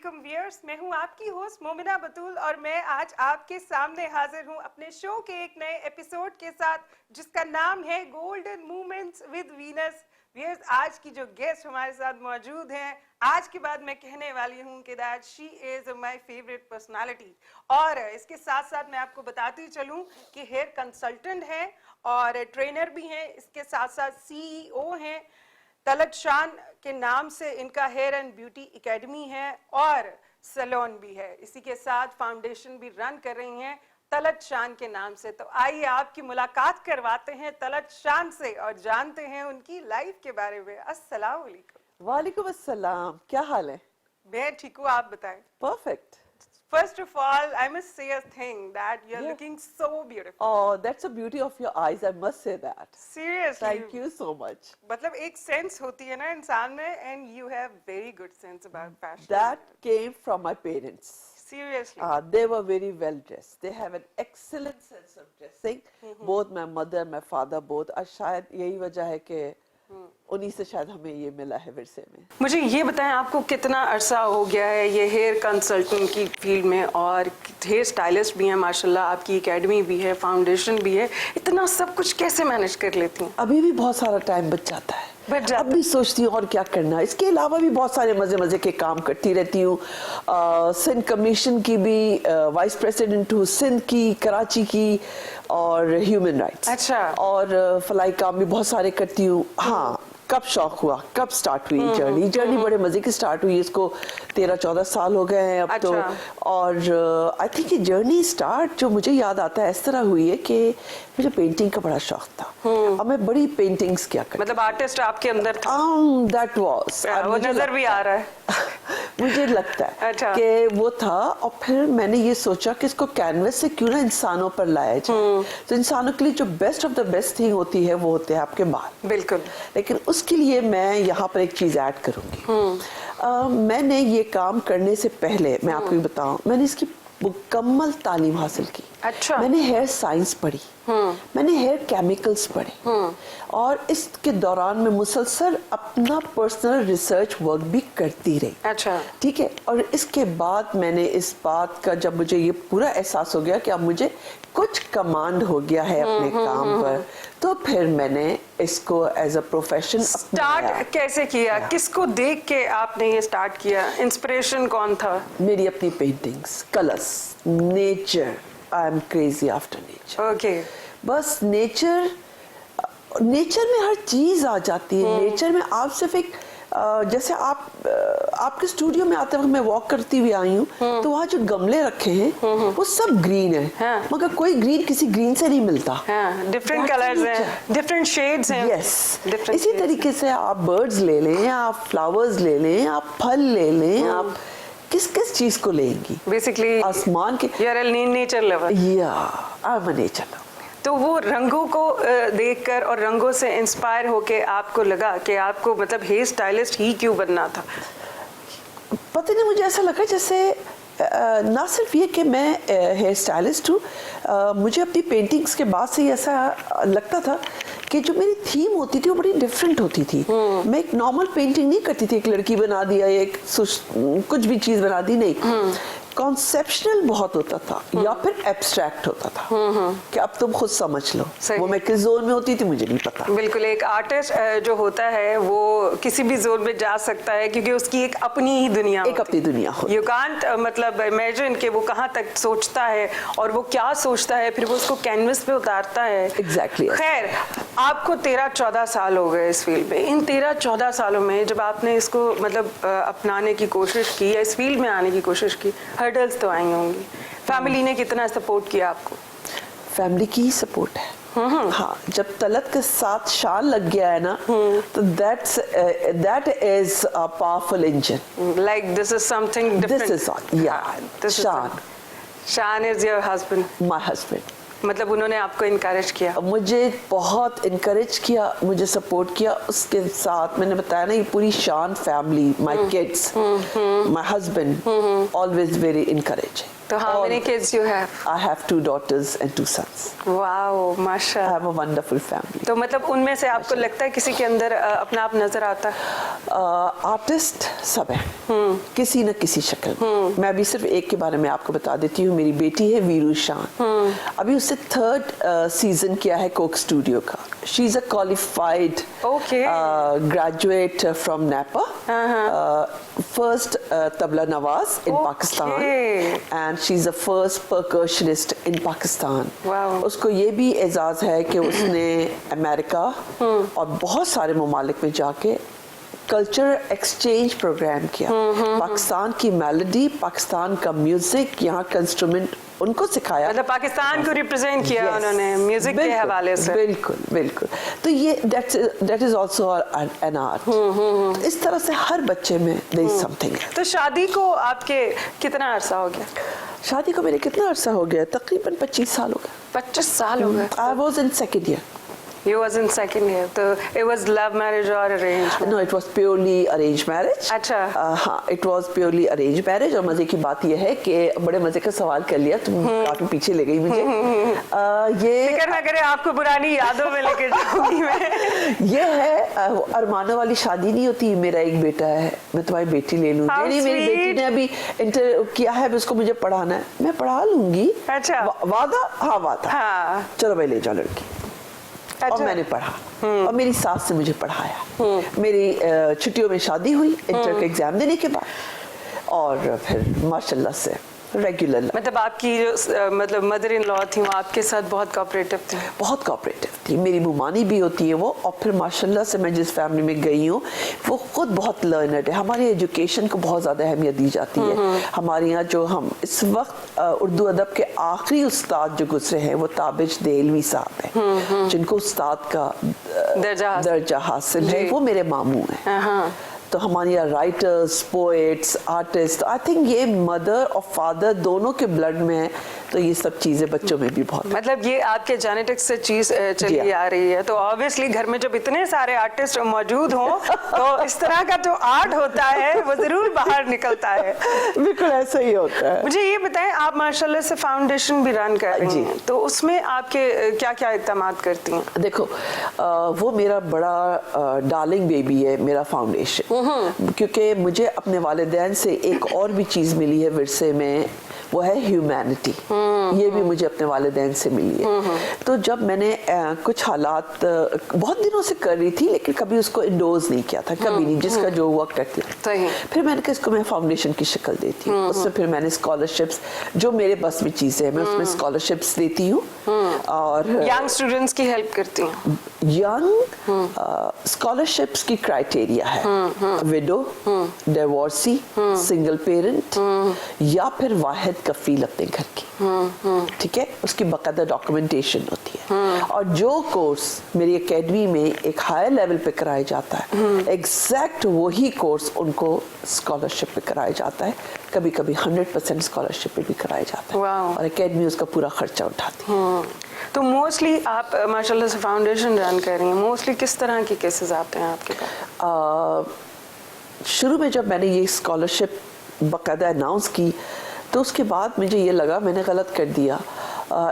वालेकुम व्यूअर्स, मैं हूं आपकी होस्ट मोमिना बतूल और मैं आज आपके सामने हाजिर हूं अपने शो के एक नए एपिसोड के साथ जिसका नाम है golden moments with Venus. Viewers, आज की जो गेस्ट हमारे साथ मौजूद हैं, आज के बाद मैं कहने वाली हूं कि that she is my favourite personality. और इसके साथ साथ मैं आपको बताती चलूं कि हेयर कंसल्टेंट हैं और ट्रेनर भी हैं, इसके साथ साथ सीईओ हैं। तलत शान के नाम से इनका हेयर एंड ब्यूटी एकेडमी है और सैलून भी है। इसी के साथ फाउंडेशन भी रन कर रही हैं तलत शान के नाम से। तो आइए आपकी मुलाकात करवाते हैं तलत शान से और जानते हैं उनकी लाइफ के बारे में। अस्सलाम वालेकुम। वालेकुम अस्सलाम, क्या हाल है? मैं ठीक हूँ, आप बताएं। Perfect. First of all, I must say a thing that you're looking so beautiful. Oh, that's the beauty of your eyes. I must say that. Seriously. Thank you so much. मतलब एक सेंस होती है ना इंसान में, and you have very good sense about fashion. That came from my parents. Seriously. They were very well dressed. They have an excellent sense of dressing. Both my mother, my father, both. और शायद यही वजह है कि उन्हीं से शायद हमें ये मिला है विरसे में। मुझे ये बताएं, आपको कितना अरसा हो गया है ये हेयर कंसल्टेंट की फील्ड में, और हेयर स्टाइलिस्ट भी हैं माशाल्लाह, आपकी एकेडमी भी है, फाउंडेशन भी है, इतना सब कुछ कैसे मैनेज कर लेती हैं? अभी भी बहुत सारा टाइम बच जाता है। अब भी सोचती हूँ और क्या करना है। इसके अलावा भी बहुत सारे मजे के काम करती रहती हूँ। सिंध कमीशन की भी वाइस प्रेसिडेंट हूँ, सिंध की, कराची की और ह्यूमन राइट्स। अच्छा। और फलाई काम भी बहुत सारे करती हूँ। हाँ, कब शौक हुआ, कब स्टार्ट हुई जर्नी बड़े मजे की स्टार्ट हुई। इसको 13-14 साल हो गए हैं अब। अच्छा। तो और आई थिंक ये जर्नी स्टार्ट जो मुझे याद आता है इस तरह हुई है कि मुझे पेंटिंग का बड़ा शौक था और मैं बड़ी पेंटिंग्स किया करती। मतलब आर्टिस्ट आपके अंदर था? दैट वाज, वो नजर भी आ रहा है। मुझे लगता है अच्छा। कि वो था। और फिर मैंने ये सोचा कि इसको कैनवस से क्यों ना इंसानों पर लाया जाए। तो इंसानों के लिए जो best of the best thing होती है वो होते हैं आपके बाल। बिल्कुल। लेकिन उसके लिए मैं यहाँ पर एक चीज ऐड करूंगी। मैंने ये काम करने से पहले मैं आपको बताऊं, मैंने इसकी मुकम्मल तालीम हासिल की। अच्छा। मैंने हेयर साइंस पढ़ी, मैंने हेयर केमिकल्स पढ़े और इसके दौरान मैं मुसलसल अपना पर्सनल रिसर्च वर्क भी करती रही। अच्छा। ठीक है। और इसके बाद मैंने इस बात का, जब मुझे ये पूरा एहसास हो गया कि अब मुझे कुछ कमांड हो गया है अपने काम पर, तो फिर मैंने इसको एज अ प्रोफेशन स्टार्ट कैसे किया? किसको देख के आपने ये स्टार्ट किया? इंस्पिरेशन कौन था? मेरी अपनी paintings, colours, nature. I am crazy after nature. Okay. बस नेचर में हर चीज आ जाती है। नेचर में आप सिर्फ एक जैसे आपके स्टूडियो में आते वक्त मैं वॉक करती हुई आई हूँ, तो वहाँ जो गमले रखे हैं वो सब ग्रीन है। हाँ। मगर कोई ग्रीन किसी ग्रीन से नहीं मिलता। हाँ, डिफरेंट कलर्स हैं, डिफरेंट शेड्स हैं। यस। इसी तरीके से आप बर्ड्स ले लें, आप फ्लावर्स ले लें, आप फल ले लें, आप किस किस चीज को लेंगी? बेसिकली आसमान के। You are a nature lover. या I am a nature lover. तो वो रंगों को देखकर और रंगों से इंस्पायर होके आपको लगा कि आपको मतलब हेयर स्टाइलिस्ट ही क्यों बनना था? पता नहीं, मुझे ऐसा लगा जैसे ना सिर्फ ये कि मैं हेयर स्टाइलिस्ट हूँ, मुझे अपनी पेंटिंग्स के बाद से ही ऐसा लगता था कि जो मेरी थीम होती थी वो बड़ी डिफरेंट होती थी। मैं एक नॉर्मल पेंटिंग नहीं करती थी, एक लड़की बना दिया या एक कुछ भी चीज़ बना दी, नहीं। कॉन्सेप्शनल बहुत होता था या फिर एब्स्ट्रैक्ट होता था कि अब तुम खुद समझ लो। वो मैं किस जोन में होती थी मुझे नहीं पता। बिल्कुल। एक आर्टिस्ट जो होता है वो किसी भी जोन में जा सकता है क्योंकि उसकी एक अपनी ही दुनिया, एक अपनी दुनिया होती। यू कांट मतलब इमेजिन कि वो कहाँ तक सोचता है और वो क्या सोचता है, फिर वो उसको कैनवस पे उतारता है। एग्जैक्टली। खैर, आपको 13-14 साल हो गए इस फील्ड में। इन 13-14 सालों में जब आपने इसको मतलब अपनाने की कोशिश की या इस फील्ड में आने की कोशिश की, हर्डल्स तो आई होंगी। फैमिली ने कितना सपोर्ट किया आपको? फैमिली की ही सपोर्ट है। हाँ, जब तलत के साथ शान लग गया है ना, तो that is a powerful engine. Like this is something different. This is yeah. Shan is your husband. My husband. मतलब उन्होंने आपको इनकरेज किया? मुझे बहुत इनकरेज किया, मुझे सपोर्ट किया। उसके साथ मैंने बताया ना, ये पूरी शान family, my kids, my husband, always very encouraging. तो how many kids you have? I have 2 daughters and 2 sons. Wow, I माशाल्लाह। have a wonderful family. तो मतलब उनमें से आपको लगता है किसी के अंदर अपना आप नजर आता है? आर्टिस्ट सब है किसी न किसी शक्ल में। मैं अभी सिर्फ एक के बारे में आपको बता देती हूँ। मेरी बेटी है वीरू शान, अभी उससे 3rd सीजन किया है कोक स्टूडियो का। She is a qualified graduate from NAPA, first tabla नवाज in Pakistan, and she is the first percussionist in Pakistan. उसको ये भी एजाज है कि उसने अमेरिका और बहुत सारे ममालिक में जाके कल्चर एक्सचेंज प्रोग्राम किया। पाकिस्तान की मेलोडी, पाकिस्तान का म्यूजिक, यहाँ का इंस्ट्रूमेंट उनको सिखाया। मतलब पाकिस्तान को रिप्रेजेंट किया उन्होंने म्यूजिक के हवाले से। बिल्कुल बिल्कुल। तो ये that is also an art. इस तरह से हर बच्चे में देयर इज समथिंग। तो शादी को आपके कितना अरसा हो गया? शादी को मेरे कितना अरसा हो गया? तकरीबन 25 साल हो गए। 25 साल हो गए। I was in 2nd year. You was in 2nd year. तो it was love marriage or arranged? No, it was purely arranged marriage. अच्छा। हाँ, it was purely arranged marriage। और मजे की बात यह है कि बड़े मजे का सवाल कर लिया तुम, काफी पीछे ले गई मुझे। ये फिक्र ना करें, आपको पुरानी यादों में लेकर जाऊंगी मैं। ये है अरमानों वाली शादी नहीं होती, मेरा एक बेटा है मैं तुम्हारी बेटी ले लूंगी। नहीं, मेरी बेटी ने अभी इंटर किया है, उसको मुझे पढ़ाना है, मैं पढ़ा लूंगी। अच्छा। वादा? हाँ वादा। हाँ। चलो भाई ले जाओ लड़की। अच्छा। और मैंने पढ़ा और मेरी सास ने मुझे पढ़ाया। मेरी छुट्टियों में शादी हुई इंटर का एग्जाम देने के बाद, और फिर माशाल्लाह से रेगुलर। मतलब आपकी जो मतलब मदर इन लॉ थी वो आपके साथ बहुत कोऑपरेटिव थी? बहुत कोऑपरेटिव थी। मेरी मुमानी भी होती है वो, और फिर माशाल्लाह से मैं जिस फैमिली में गई हूँ वो खुद बहुत लर्नड है। हमारी एजुकेशन को बहुत ज़्यादा अहमियत दी जाती है। हमारे यहाँ जो हम इस वक्त उर्दू अदब के आखिरी उस्ताद जो गुजरे हैं वो ताबिज देलवी साहब हैं, जिनको उस्ताद का दर्जा हासिल है, वो मेरे मामू हैं। तो हमारे यहाँ writers, poets, artist, I think ये मदर और फादर दोनों के ब्लड में है, तो ये सब चीजें बच्चों में भी बहुत। मतलब ये आपके जेनेटिक्स से चीज चली आ रही है, तो ऑब्वियसली घर में जब इतने सारे आर्टिस्ट मौजूद हों तो इस तरह का जो आर्ट होता है वो जरूर बाहर निकलता है। बिल्कुल ऐसा ही होता है। मुझे ये बताएं, आप माशाल्लाह से फाउंडेशन भी रन कर रही हैं, तो उसमें आपके क्या क्या इक़दामात करती हैं? देखो वो मेरा बड़ा डार्लिंग बेबी है मेरा फाउंडेशन, क्योंकि मुझे अपने वालिदैन से एक और भी चीज़ मिली है विरसे में, वो है ह्यूमैनिटी। ये भी मुझे अपने वालिदैन से मिली है। तो जब मैंने कुछ हालात बहुत दिनों से कर रही थी लेकिन कभी उसको इंडोर्स नहीं किया था, कभी नहीं, जिसका जो हुआ करती थी। फिर मैंने कहा इसको मैं फाउंडेशन की शक्ल देती हूँ। उसमें फिर मैंने स्कॉलरशिप्स, जो मेरे बस में चीज़ें हैं मैं उसमें स्कॉलरशिप्स देती हूँ और यंग स्टूडेंट्स की हेल्प करती हूँ। यंग स्कॉलरशिप्स की क्राइटेरिया है विडो, डिवोर्सी, सिंगल पेरेंट या फिर वाहिद कफील अपने घर की। ठीक है, उसकी बाकायदा डॉक्यूमेंटेशन होती है। और जो कोर्स मेरी एकेडमी में एक हायर लेवल पे कराया जाता है, एग्जैक्ट वही कोर्स उनको स्कॉलरशिप पे कराया जाता है। कभी कभी 100% स्कॉलरशिप पे भी कराया जाता है और एकेडमी उसका पूरा खर्चा उठाती है। तो मोस्टली आप माशाल्लाह से फाउंडेशन रन कर रही हैं, मोस्टली किस तरह के केसेस आते हैं आपके पास? शुरू में जब मैंने ये स्कॉलरशिप बाकायदा अनाउंस की तो उसके बाद मुझे ये लगा मैंने गलत कर दिया,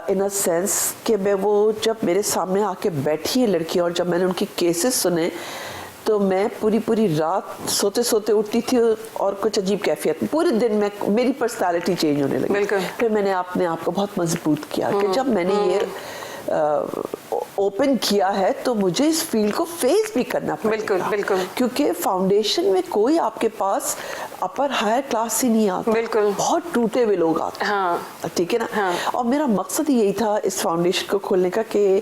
इन अ सेंस कि मैं वो जब मेरे सामने आके बैठी है लड़की और जब मैंने उनकी केसेस सुने तो मैं पूरी रात सोते सोते उठती थी और कुछ अजीब कैफियत, पूरे दिन में मेरी पर्सनालिटी चेंज होने लगी। फिर मैंने अपने आप को बहुत मजबूत किया कि जब मैंने ये ओपन किया है तो मुझे इस फील्ड को फेस भी करना पड़ेगा। बिल्कुल। क्योंकि फाउंडेशन में कोई आपके पास अपर हायर क्लास ही नहीं आता, बिल्कुल, बहुत टूटे हुए लोग आते हैं। हाँ। ठीक है ना। हाँ। और मेरा मकसद यही था इस फाउंडेशन को खोलने का कि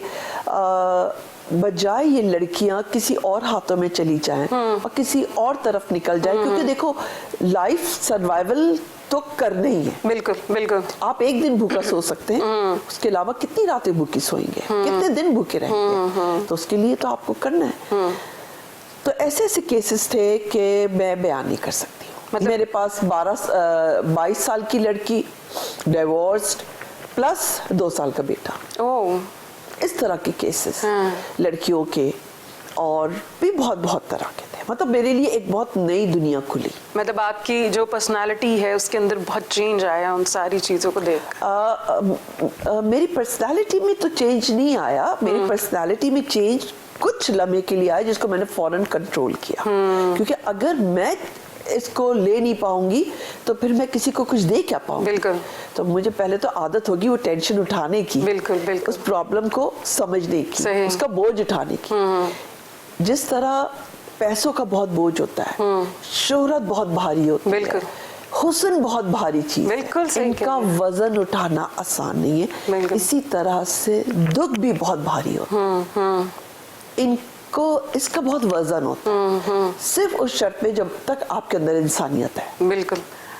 बजाय ये लड़कियां किसी और हाथों में चली जाएं और किसी और तरफ निकल जाए, क्योंकि देखो लाइफ सर्वाइवल तो करना ही है। बिल्कुल। आप एक दिन भूखा सो सकते हैं, उसके अलावा कितनी रातें भूखी सोएंगे, कितने दिन भूखे रहेंगे, तो उसके लिए तो आपको करना है। तो ऐसे ऐसे केसेस थे कि मैं बयान नहीं कर सकती हूँ। मतलब मेरे पास 22 साल की लड़की, डिवोर्स्ड, प्लस 2 साल का बेटा, इस तरह के केसेस लड़कियों के और भी बहुत तरह के थे, मतलब मेरे लिए एक बहुत नई दुनिया खुली। मतलब आपकी जो पर्सनालिटी है उसके अंदर बहुत चेंज आया उन सारी चीज़ों को देख। मेरी पर्सनालिटी में तो चेंज नहीं आया, मेरी पर्सनालिटी में चेंज कुछ लम्हे के लिए आया जिसको मैंने फौरन कंट्रोल किया, क्योंकि अगर मैं इसको ले नहीं पाऊंगी तो फिर मैं किसी को कुछ दे क्या पाऊंगी। बिल्कुल। तो मुझे पहले तो आदत होगी वो टेंशन उठाने की, बिल्कुल बिल्कुल, उस प्रॉब्लम को समझने की, सही। उसका बोझ उठाने की। जिस तरह पैसों का बहुत बोझ होता है, शोहरत बहुत भारी होती है, बिल्कुल, हुस्न बहुत भारी चीज, बिल्कुल सही इनका वजन उठाना आसान नहीं है। इसी तरह से दुख भी बहुत भारी होता है, इनको इसका बहुत वजन होता है, सिर्फ उस शर्त में जब तक आपके अंदर इंसानियत है। बिल्कुल।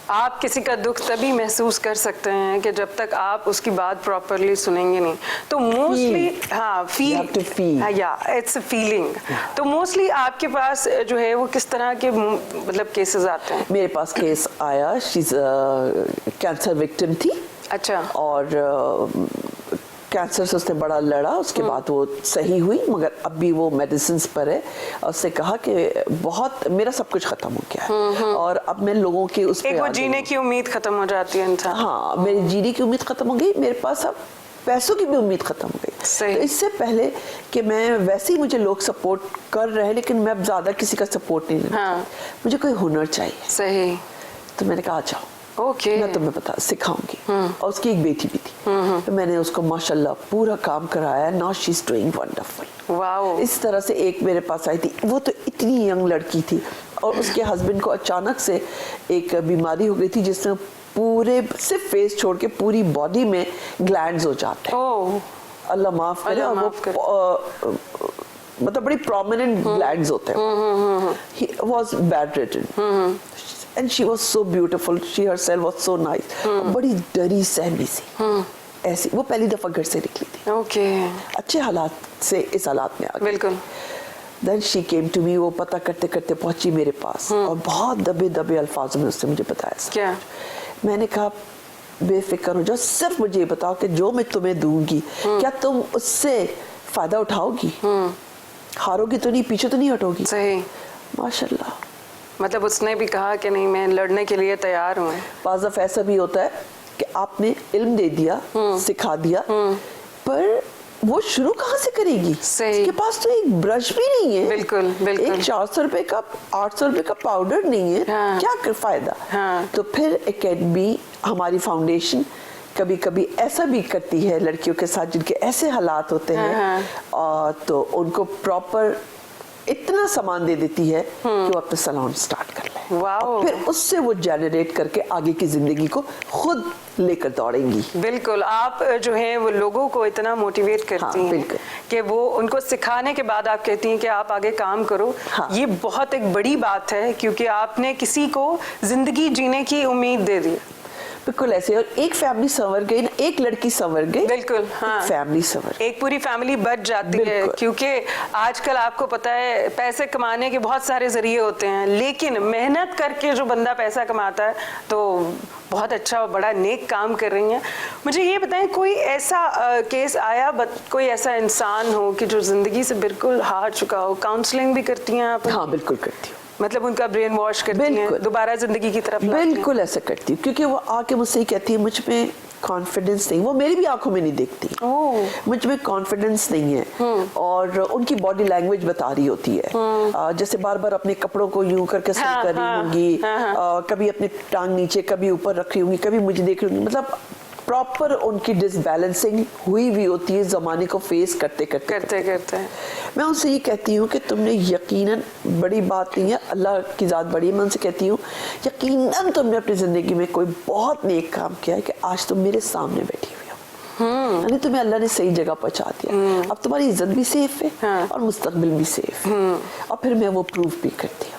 आप किसी का दुख तभी महसूस कर सकते हैं कि जब तक आप उसकी बात प्रॉपरली सुनेंगे नहीं। तो मोस्टली हाँ फील, या इट्स अ फीलिंग। तो मोस्टली आपके पास जो है वो किस तरह के मतलब केसेस आते हैं? मेरे पास केस आया, शीज कैंसर विक्टिम थी। अच्छा। और कैंसर से उसने बड़ा लड़ा, उसके बाद वो सही हुई, मगर अब भी वो मेडिसिन पर है। और उसने कहा कि बहुत मेरा सब कुछ खत्म हो गया है और अब मैं लोगों की उस एक वो जीने की उम्मीद खत्म हो जाती है इंसान। हाँ, मेरी जीने की उम्मीद खत्म हो गई, मेरे पास अब पैसों की भी उम्मीद खत्म हो गई। तो इससे पहले कि मैं वैसे ही मुझे लोग सपोर्ट कर रहे हैं, लेकिन मैं अब ज्यादा किसी का सपोर्ट नहीं लेना। मुझे कोई हुनर चाहिए। सही। तो मैंने कहा आ जाओ, मैं तुम्हें सिखाऊंगी। और उसकी एक बेटी भी थी, तो मैंने उसको माशाल्लाह पूरा काम कराया। Now she is doing wonderful. Wow. इस तरह से एक मेरे पास आई थी, वो तो इतनी यंग लड़की थी और उसके हस्बैंड को अचानक से एक बीमारी हो गई थी जिसमें पूरे सिर्फ फेस छोड़ के पूरी बॉडी में ग्लैंड्स हो जाते हैं। अल्लाह माफ करे। और वो मतलब बड़ी प्रोमिनेंट ग्लैंड्स होते हैं। He was bed ridden and she was so beautiful, she herself was so nice। बड़ी डरी सहमी सी ऐसी, वो पहली दफा घर से निकली थी। अच्छे हालात से इस हालात में आ गई। बिल्कुल। Then she came to me, वो पता करते करते पहुंची मेरे पास और बहुत दबे दबे अल्फाजों में उसने मुझे बताया। क्या? मैंने कहा बेफिक्र हो जाओ, सिर्फ मुझे ये बताओ कि जो मैं तुम्हें दूंगी क्या तुम उससे फायदा उठाओगी? हारोगी तो नहीं, पीछे तो नहीं हटोगी? सही। माशाल्लाह। मतलब उसने भी कहा कि नहीं, मैं लड़ने के लिए तैयार हूँ। बाज़ दफ़ा ऐसा भी होता है कि आपने इल्म दे दिया, सिखा दिया, पर वो शुरू कहाँ से करेगी? उसके पास तो एक ब्रश भी नहीं है। बिल्कुल बिल्कुल। एक 400 रुपए का 800 रुपए का पाउडर नहीं है। क्या कर फायदा? तो फिर एकेडमी, हमारी फाउंडेशन कभी कभी ऐसा भी करती है लड़कियों के साथ जिनके ऐसे हालात होते हैं, और तो उनको प्रॉपर इतना सामान दे देती है कि वो अपना सैलून स्टार्ट कर ले। वाओ। फिर उससे वो जनरेट करके आगे की जिंदगी को खुद लेकर दौड़ेंगी। बिल्कुल। आप जो है वो लोगों को इतना मोटिवेट करती हैं कि वो उनको सिखाने के बाद आप कहती हैं कि आप आगे काम करो। ये बहुत एक बड़ी बात है, क्योंकि आपने किसी को जिंदगी जीने की उम्मीद दे दी। बिल्कुल ऐसे। और एक फैमिली संवर गई ना, एक लड़की संवर गई। बिल्कुल। हाँ। फैमिली संवर, एक पूरी फैमिली बच जाती है। क्योंकि आजकल आपको पता है पैसे कमाने के बहुत सारे जरिए होते हैं, लेकिन मेहनत करके जो बंदा पैसा कमाता है तो बहुत अच्छा बड़ा नेक काम कर रही हैं। मुझे ये बताएं, कोई ऐसा केस आया, कोई ऐसा इंसान हो कि जो जिंदगी से बिल्कुल हार चुका हो? काउंसलिंग भी करती हैं आप? हाँ बिल्कुल करती हूँ। मतलब उनका ब्रेन वॉश करती हैं, दोबारा जिंदगी की तरफ? बिल्कुल ऐसा करती हूँ, क्योंकि वो आके मुझसे कहती है मुझ में कॉन्फिडेंस नहीं। वो मेरी भी आंखों में नहीं देखती, मुझ में कॉन्फिडेंस नहीं है। और उनकी बॉडी लैंग्वेज बता रही होती है, जैसे बार बार अपने कपड़ों को यूं करके सही कर रही होंगी, कभी अपने टांग नीचे कभी ऊपर रख रही होंगी, कभी मुझे देख रही होंगी। मतलब प्रॉपर उनकी डिसबैलेंसिंग हुई हुई होती है ज़माने को फेस करते करते। मैं उनसे ये कहती हूँ कि तुमने यकीनन, बड़ी बात नहीं है, अल्लाह की ज़ात बड़ी है, मैं उनसे कहती हूँ यकीनन तुमने अपनी ज़िंदगी में कोई बहुत नेक काम किया है कि आज तुम मेरे सामने बैठी हुई हो। यानी तुम्हें अल्लाह ने सही जगह पहुँचा दिया। अब तुम्हारी इज्जत भी सेफ है और मुस्तकबिल भी सेफ है। और फिर मैं वो प्रूफ भी करती हूँ।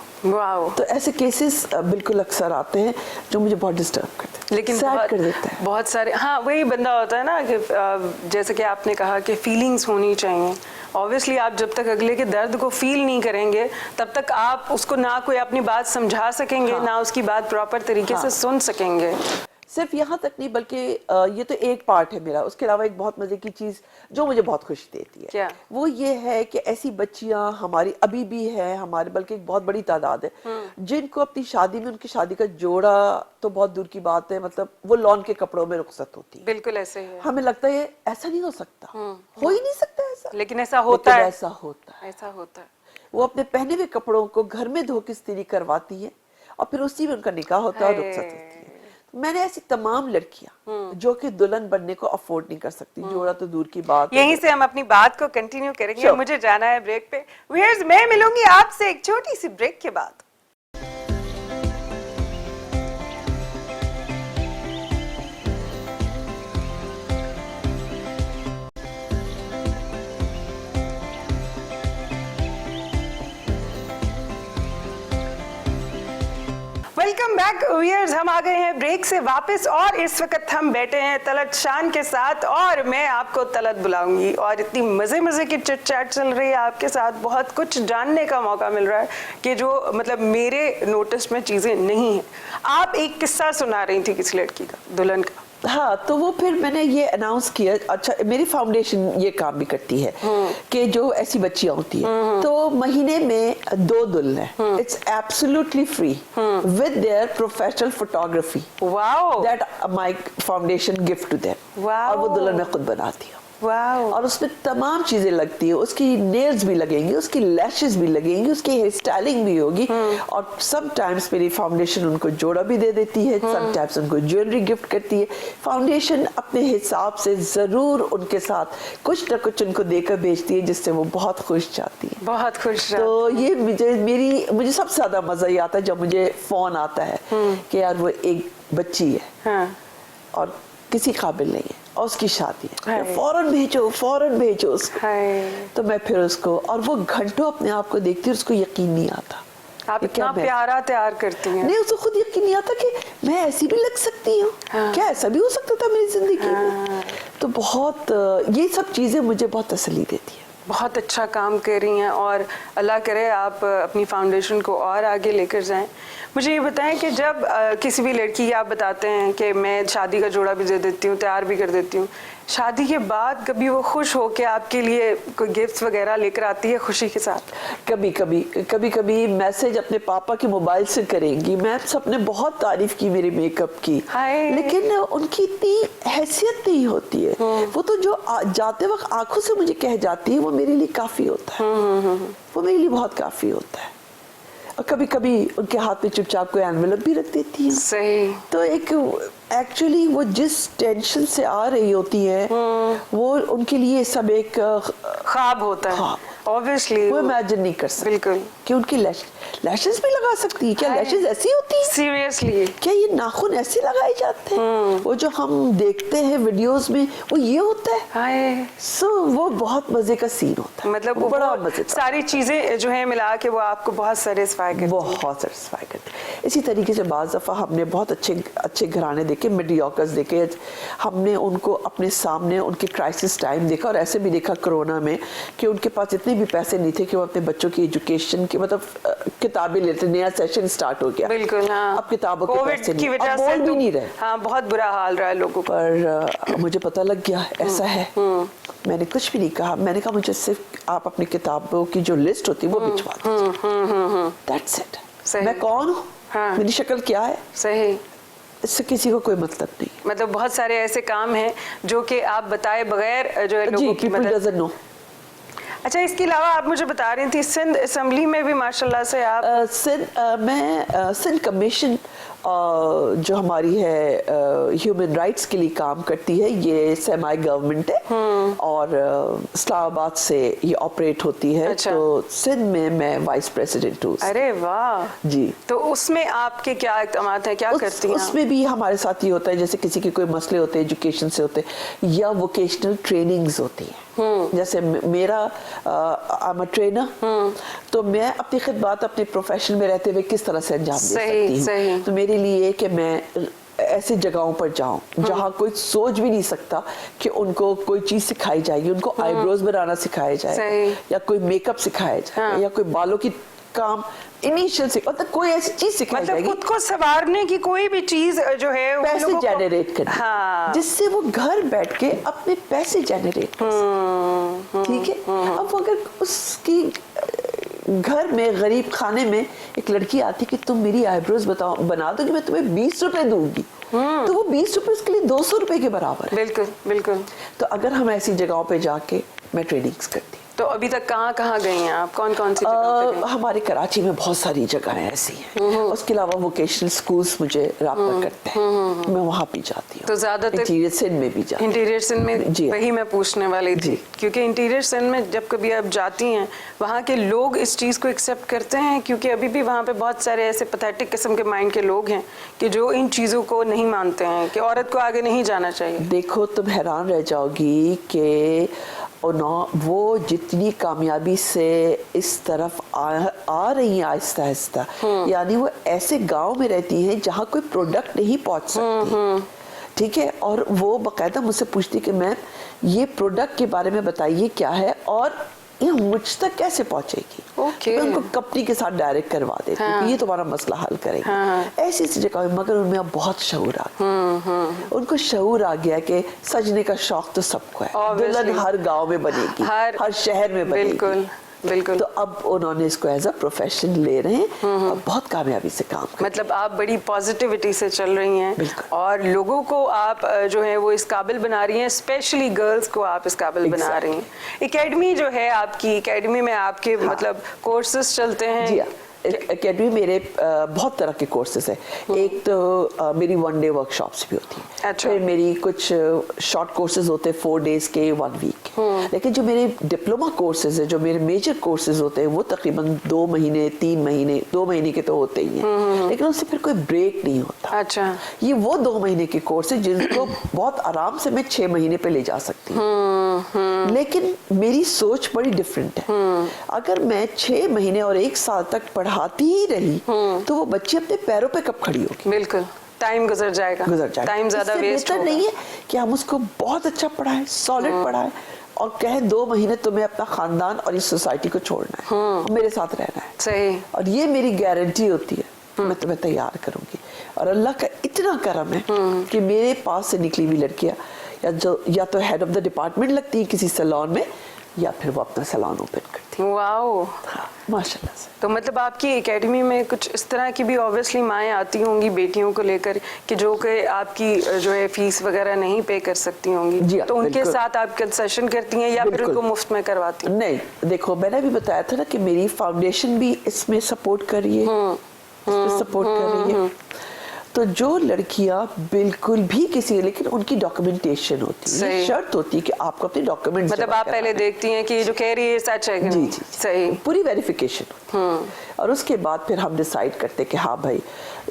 तो ऐसे केसेस बिल्कुल अक्सर आते हैं जो मुझे बहुत डिस्टर्ब करते हैं, लेकिन कर देता है। बहुत सारे, हाँ वही बंदा होता है ना कि जैसे कि आपने कहा कि फीलिंग्स होनी चाहिए। ऑब्वियसली आप जब तक अगले के दर्द को फील नहीं करेंगे तब तक आप उसको ना कोई अपनी बात समझा सकेंगे, ना उसकी बात प्रॉपर तरीके से सुन सकेंगे। सिर्फ यहाँ तक नहीं बल्कि ये तो एक पार्ट है मेरा, उसके अलावा एक बहुत मजे की चीज जो मुझे बहुत खुशी देती है क्या? वो ये है कि ऐसी बच्चियां हमारी अभी भी है, हमारे बल्कि एक बहुत बड़ी तादाद है जिनको अपनी शादी में उनकी शादी का जोड़ा तो बहुत दूर की बात है, मतलब वो लॉन के कपड़ों में रुखसत होती है। बिल्कुल ऐसे ही है। हमें लगता है ऐसा नहीं हो सकता, हो ही नहीं सकता ऐसा, लेकिन ऐसा होता है, ऐसा होता है, ऐसा होता है। वो अपने पहने हुए कपड़ों को घर में धो के इस्त्री करवाती है और फिर उसी में उनका निकाह होता है और रुखसत होती है। मैंने ऐसी तमाम लड़कियां जो कि दुल्हन बनने को अफोर्ड नहीं कर सकती, जोड़ा तो दूर की बात यहीं से हम अपनी बात को कंटिन्यू करेंगे। Sure. मुझे जाना है ब्रेक पे। व्यूअर्स, मैं मिलूंगी आपसे एक छोटी सी ब्रेक के बाद। वेलकम बैक व्यूअर्स, हम आ गए हैं ब्रेक से वापस और इस वक्त हम बैठे हैं तलत शान के साथ और मैं आपको तलत बुलाऊंगी और इतनी मजे मजे की चिट चैट चल रही है आपके साथ, बहुत कुछ जानने का मौका मिल रहा है कि जो मतलब मेरे नोटिस में चीजें नहीं है। आप एक किस्सा सुना रही थी किसी लड़की का, दुल्हन का। हाँ, तो वो फिर मैंने ये अनाउंस किया। अच्छा, मेरी फाउंडेशन ये काम भी करती है कि जो ऐसी बच्चियां होती है तो महीने में 2 दुल्हन है, it's absolutely free with their professional photography. Wow, that my foundation gift to them. और वो दुल्हन मैं खुद बनाती हूँ। वाओ। और उसमें तमाम चीजें लगती है, उसकी नेल्स भी लगेंगी, उसकी लैशेस भी लगेंगी, उसकी हेयर स्टाइलिंग भी होगी और समटाइम्स मेरी फाउंडेशन उनको जोड़ा भी दे देती है, समटाइम्स उनको ज्वेलरी गिफ्ट करती है। फाउंडेशन अपने हिसाब से जरूर उनके साथ कुछ न कुछ उनको देकर भेजती है जिससे वो बहुत खुश जाती है, बहुत खुश। तो ये मुझे सबसे ज्यादा मजा ये आता है जब मुझे फोन आता है कि यार वो एक बच्ची है हाँ। और किसी काबिल नहीं है और उसकी शादी है, फौरन भेजो उसको। तो मैं फिर उसको, और वो घंटों अपने आप को देखती है, उसको यकीन नहीं आता। आप इतना प्यारा तैयार करती हैं। नहीं, उसको खुद यकीन नहीं आता कि मैं ऐसी भी लग सकती हूँ। क्या ऐसा भी हो सकता था मेरी जिंदगी में? तो बहुत ये सब चीजें मुझे बहुत तसल्ली देती है। बहुत अच्छा काम कर रही हैं और अल्लाह करे आप अपनी फाउंडेशन को और आगे लेकर जाएं। मुझे ये बताएं कि जब किसी भी लड़की की आप बताते हैं कि मैं शादी का जोड़ा भी दे देती हूँ, तैयार भी कर देती हूँ, शादी के बाद कभी वो खुश हो के आपके लिए कोई गिफ्ट्स वगैरह लेकर आती है खुशी के साथ? कभी मैसेज अपने पापा के मोबाइल से करेंगी। मैं सबने बहुत तारीफ की मेरे मेकअप की, लेकिन उनकी इतनी हैसियत नहीं होती है। वो तो जो जाते वक्त आंखों से मुझे कह जाती है वो मेरे लिए काफी होता है। वो मेरे लिए बहुत काफी होता है। और कभी उनके हाथ में चुपचाप कोई एनवेलप भी रख देती है। सही। तो एक एक्चुअली वो जिस टेंशन से आ रही होती है वो उनके लिए सब एक ख्वाब होता है। ऑब्वियसली वो इमेजिन नहीं कर सकती बिल्कुल कि उनकी लैशेस भी लगा सकती है। क्या लैशेस ऐसी होती है? सीरियसली? क्या ये नाखून ऐसे लगाए जाते हैं? वो जो हम देखते हैं वीडियोस में वो ये होता है। वो बहुत मजे का सीन होता है। मतलब वो बड़ा मजे, सारी चीजें जो है मिला के वो आपको बहुत सेटिस्फाई करती है। बहुत सेटिस्फाई करती है। इसी तरीके से बाज़ दफ़ा हमने बहुत अच्छे घराने देखे, मीडियोकर्स देखे, हमने उनको अपने सामने उनके क्राइसिस टाइम देखा और ऐसे भी देखा कोरोना में कि उनके पास इतने भी पैसे नहीं थे कि वो अपने बच्चों की एजुकेशन की मतलब किताबें लेते। नया सेशन स्टार्ट हो गया। बिल्कुल, हाँ। अब किताबों के पैसे की वजह से बोल भी नहीं रहे। हाँ, बहुत बुरा हाल रहा है लोगों का। पर मुझे पता लग गया ऐसा है। मैंने कुछ भी नहीं कहा, मैंने कहा मुझे सिर्फ आप अपनी किताबों की जो लिस्ट होती है वो भिजवा दीजिए। That's it. मैं कौन हूँ, मेरी शक्ल क्या है, सही, इससे किसी को कोई मतलब नहीं। मतलब बहुत सारे ऐसे काम हैं जो कि आप बताए बगैर जो है लोगों की मदद। अच्छा, इसके अलावा आप मुझे बता रही थी सिंध असेंबली में भी माशाल्लाह से आप मैं सिंध कमीशन जो हमारी है ह्यूमन राइट्स के लिए काम करती है, ये सेमी गवर्नमेंट है और इस्लामाबाद से ये ऑपरेट होती है। अच्छा। तो सिंध में मैं वाइस प्रेसिडेंट हूँ। अरे वाह जी। तो उसमें आपके क्या इक़दामात हैं, क्या करती हैं? उसमें भी हमारे साथ ये होता है जैसे किसी के कोई मसले होते हैं एजुकेशन से होते हैं या वोकेशनल ट्रेनिंग्स होती है। जैसे मेरा आई एम अ ट्रेनर, तो मैं अपनी खिदमत अपने प्रोफेशन में रहते हुए किस तरह से अंजाम दे सकती हूँ। तो मेरे लिए कि मैं ऐसी जगहों पर जाऊं जहां कोई सोच भी नहीं सकता कि उनको कोई चीज सिखाई जाएगी, उनको आईब्रोज बनाना सिखाया जाए या कोई मेकअप सिखाया जाए या कोई बालों की काम इनिशियल से, मतलब कोई ऐसी चीज सिखाई मतलब जाएगी, खुद को संवारने की कोई भी चीज जो है उन पैसे लोगों को- जनरेट करना, हाँ। जिससे वो घर बैठ के अपने पैसे जनरेट कर सके। ठीक है। अब अगर उसकी घर में गरीब खाने में एक लड़की आती कि तुम मेरी आईब्रोज बताओ बना दो कि मैं तुम्हें 20 रुपए दूंगी, तो वो 20 रुपए उसके लिए 200 रुपए के बराबर है। बिल्कुल बिल्कुल। तो अगर हम ऐसी जगहों पे जाके मैं ट्रेनिंग्स करती, तो अभी तक कहाँ गई हैं आप, कौन कौन सी जगह पे गई? हमारे कराची में बहुत सारी जगहें ऐसी हैं। उसके अलावा वोकेशनल स्कूल्स मुझे राब्ता करते हैं, मैं वहाँ भी जाती हूँ। तो ज्यादातर इंटीरियर सिंध में भी जाती हूँ। इंटीरियर सिंध में जी। वही मैं पूछने वाली थी, जी। क्योंकि इंटीरियर सिंध में जब कभी आप जाती हैं वहाँ के लोग इस चीज़ को एक्सेप्ट करते हैं, क्योंकि अभी भी वहाँ पे बहुत सारे ऐसे पैथेटिक किस्म के माइंड के लोग हैं कि जो इन चीज़ों को नहीं मानते हैं कि औरत को आगे नहीं जाना चाहिए। देखो तुम हैरान रह जाओगी कि वो जितनी कामयाबी से इस तरफ आ रही है आहिस्ता आहिस्ता, यानी वो ऐसे गांव में रहती हैं जहाँ कोई प्रोडक्ट नहीं पहुँच सकती। ठीक है। और वो बाकायदा मुझसे पूछती कि मैम ये प्रोडक्ट के बारे में बताइए क्या है और ये मुझ तक कैसे पहुंचेगी। ओके। मैं उनको कंपनी के साथ डायरेक्ट करवा देती हूँ कि ये तुम्हारा मसला हल करेगी। ऐसी ऐसी जगह, मगर उनमें अब बहुत शऊर आ गया। उनको शऊर आ गया कि सजने का शौक तो सबको है, दुल्हन हर गांव में बनेगी, हर शहर में बनेगी। बिल्कुल बिल्कुल। तो अब उन्होंने इसको एज अ प्रोफेशन ले रहे हैं और बहुत कामयाबी से काम कर। मतलब आप बड़ी पॉजिटिविटी से चल रही हैं और लोगों को आप जो है वो इस काबिल बना रही हैं, स्पेशली गर्ल्स को आप इस काबिल बना रही हैं। एकेडमी जो है आपकी, एकेडमी में आपके मतलब कोर्सेज चलते हैं? जी एकेडमी मेरे बहुत तरह के कोर्सेज है। एक तो मेरी 1 डे वर्कशॉप्स भी होती हैं। अच्छा। फिर मेरी कुछ शॉर्ट कोर्सेज होते हैं 4 डेज के, 1 वीक के। लेकिन जो मेरे डिप्लोमा कोर्सेज है, जो मेरे मेजर कोर्सेज होते हैं, वो तकरीबन 2 महीने 3 महीने 2 महीने के तो होते ही हैं, लेकिन उससे फिर कोई ब्रेक नहीं होता। अच्छा। ये वो 2 महीने के कोर्स है जिनको बहुत आराम से मैं 6 महीने पे ले जा सकती हूँ। लेकिन मेरी सोच बड़ी डिफरेंट है। अगर मैं 6 महीने और 1 साल तक पढ़ाती ही रही तो वो बच्ची अपने पैरों पे कब खड़ी होगी। बिल्कुल, टाइम गुजर जाएगा। टाइम ज्यादा वेस्ट होगा। नहीं है कि हम उसको बहुत अच्छा पढ़ाएं, सॉलिड पढ़ाएं और कहें 2 महीने तुम्हें अपना खानदान और इस सोसाइटी को छोड़ना है और मेरे साथ रहना है। सही। और ये मेरी गारंटी होती है, मैं तुम्हें तैयार करूंगी। और अल्लाह का इतना करम है कि मेरे पास से निकली हुई लड़कियां या तो हेड ऑफ द डिपार्टमेंट लगती है किसी सैलून में, या फिर वो अपना सैलून ओपन करती है। वाओ। हाँ, माशाल्लाह से। तो मतलब आपकी एकेडमी में कुछ इस तरह की भी ऑब्वियसली माएँ आती होंगी बेटियों को लेकर कि जो कि आपकी जो है फीस वगैरह नहीं पे कर सकती होंगी। जी, तो उनके बिल्कुल। साथ आप कंसेशन करती हैं या फिर उनको मुफ्त में करवाती हैं? नहीं, देखो मैंने भी बताया था ना कि मेरी फाउंडेशन भी इसमें सपोर्ट कर रही है, इसमें सपोर्ट कर रही है। तो जो लड़कियां बिल्कुल भी किसी, लेकिन उनकी डॉक्यूमेंटेशन होती है, ये शर्त होती है कि आपको अपने डॉक्यूमेंट्स, मतलब आप पहले देखती हैं कि ये जो कह रही है सच है कि जी नहीं? जी सही। पूरी वेरिफिकेशन होती है। और उसके बाद फिर हम डिसाइड करते हैं कि हाँ भाई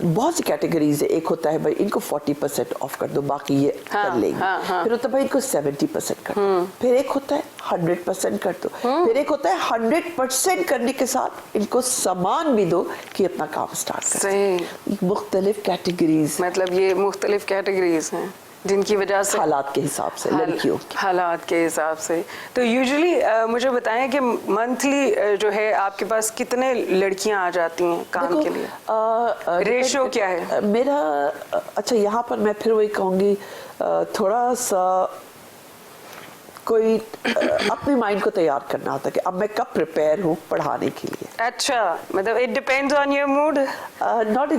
बहुत सी कैटेगरीज है। एक होता है भाई इनको 40% ऑफ कर दो, बाकी ये कर लेंगे। फिर होता है भाई इनको 70% कर दो। फिर एक होता है 100% कर दो। फिर एक होता है 100% करने के साथ इनको सामान भी दो कि अपना काम स्टार्ट कर सही। मुख्तलिफ कैटेगरीज, मतलब ये मुख्तलिफ कैटेगरीज हैं जिनकी वजह से हालात के हिसाब से लड़कियों की। हालात के हिसाब से। तो यूजुअली मुझे बताएं कि मंथली जो है आपके पास कितने लड़कियां आ जाती हैं काम के लिए? रेशो क्या है मेरा? अच्छा, यहाँ पर मैं फिर वही कहूँगी, थोड़ा सा कोई अपने माइंड को तैयार करना होता है कि अब मैं कब प्रिपेयर हूँ पढ़ाने के लिए। अच्छा, मतलब it depends on your mood. Not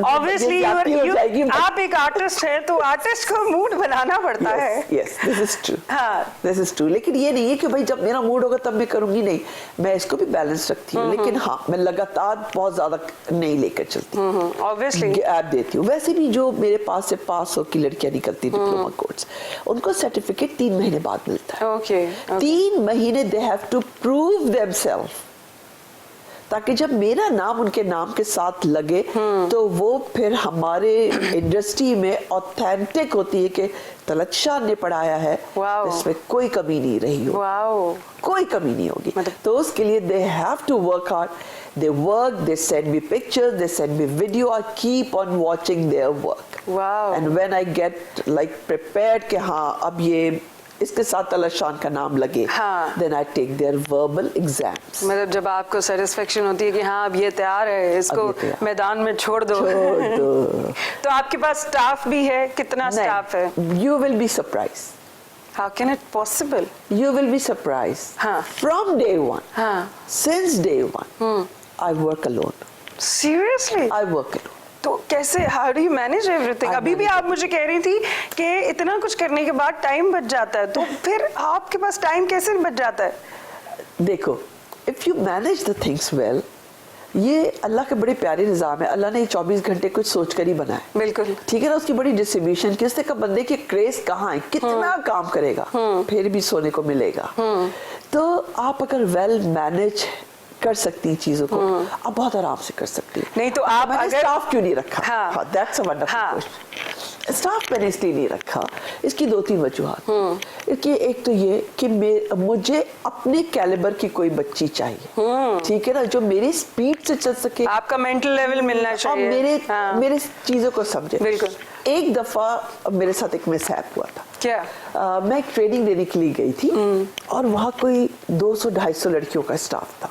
obviously आप एक आर्टिस्ट हैं तो आर्टिस्ट को मूड बनाना पड़ता है। Yes, this is true. हाँ, दिस इज ट्रू। लेकिन ये नहीं है कि भाई जब मेरा मूड होगा तब मैं करूंगी, नहीं, मैं इसको भी बैलेंस रखती हूँ। लेकिन हाँ, मैं लगातार बहुत ज्यादा नहीं लेकर चलती, ऑब्वियसली गैप देती हूँ। वैसे भी जो मेरे पास से पास हो की लड़कियां निकलती डिप्लोमा कोर्स, उनको सर्टिफिकेट 3 महीने बाद मिलता है। ओके। 3 महीने they have to prove themselves, ताकि जब मेरा नाम उनके नाम के साथ लगे तो वो फिर हमारे इंडस्ट्री में ऑथेंटिक होती है कि तलत शाह ने पढ़ाया है, इसमें कोई कमी नहीं रही हो, कोई कमी नहीं होगी। तो उसके लिए they have to work hard, they work, they send me pictures, they send me video, I keep on watching their work. Wow. And when I get like prepared कि हाँ अब ये इसके साथ अल्लाह शान का नाम लगे, हाँ। then I take their verbal exams. मतलब जब आपको सेटिस्फेक्शन होती है कि हाँ अब ये तैयार है, इसको अब ये तैयार। मैदान में छोड़ दो। छोड़ दो। तो आपके पास स्टाफ भी है, कितना स्टाफ है? You will be surprised. How can it possible? You will be surprised. हाँ। From day one. हाँ। Since day one. I work alone. Seriously? I work alone. तो कैसे, how do you manage everything? I अभी भी manage आप मुझे कह रही थी कि इतना कुछ करने के बाद टाइम बच जाता है, तो फिर आपके पास टाइम कैसे बच जाता है? देखो, if you manage the things well, ये अल्लाह के बड़े प्यारे निज़ाम है। अल्लाह ने 24 घंटे कुछ सोच कर ही बनाया, बिल्कुल ठीक है ना। उसकी बड़ी डिस्ट्रीब्यूशन, किसने का बंदे के क्रेज कहाँ है, कितना काम करेगा, फिर भी सोने को मिलेगा। तो आप अगर वेल मैनेज कर सकती हैं चीजों को, आप बहुत आराम से कर सकती हैं। नहीं तो आप मैंने अगर स्टाफ क्यों नहीं रखा? हाँ। दैट्स अ वंडरफुल हाँ। क्वेश्चन। स्टाफ मैंने इसलिए नहीं रखा, इसकी 2-3 वजूहात। इसकी एक तो ये कि मुझे अपने कैलिबर की कोई बच्ची चाहिए, ठीक है ना, जो मेरी स्पीड से चल सके, आपका मेंटल लेवल मिलना और चाहिए। मेरे चीजों को समझे। बिल्कुल। एक दफा मेरे साथ एक मिसहैप हुआ था। क्या? मैं एक ट्रेनिंग देने के लिए गई थी और वहाँ कोई 200-250 लड़कियों का स्टाफ था।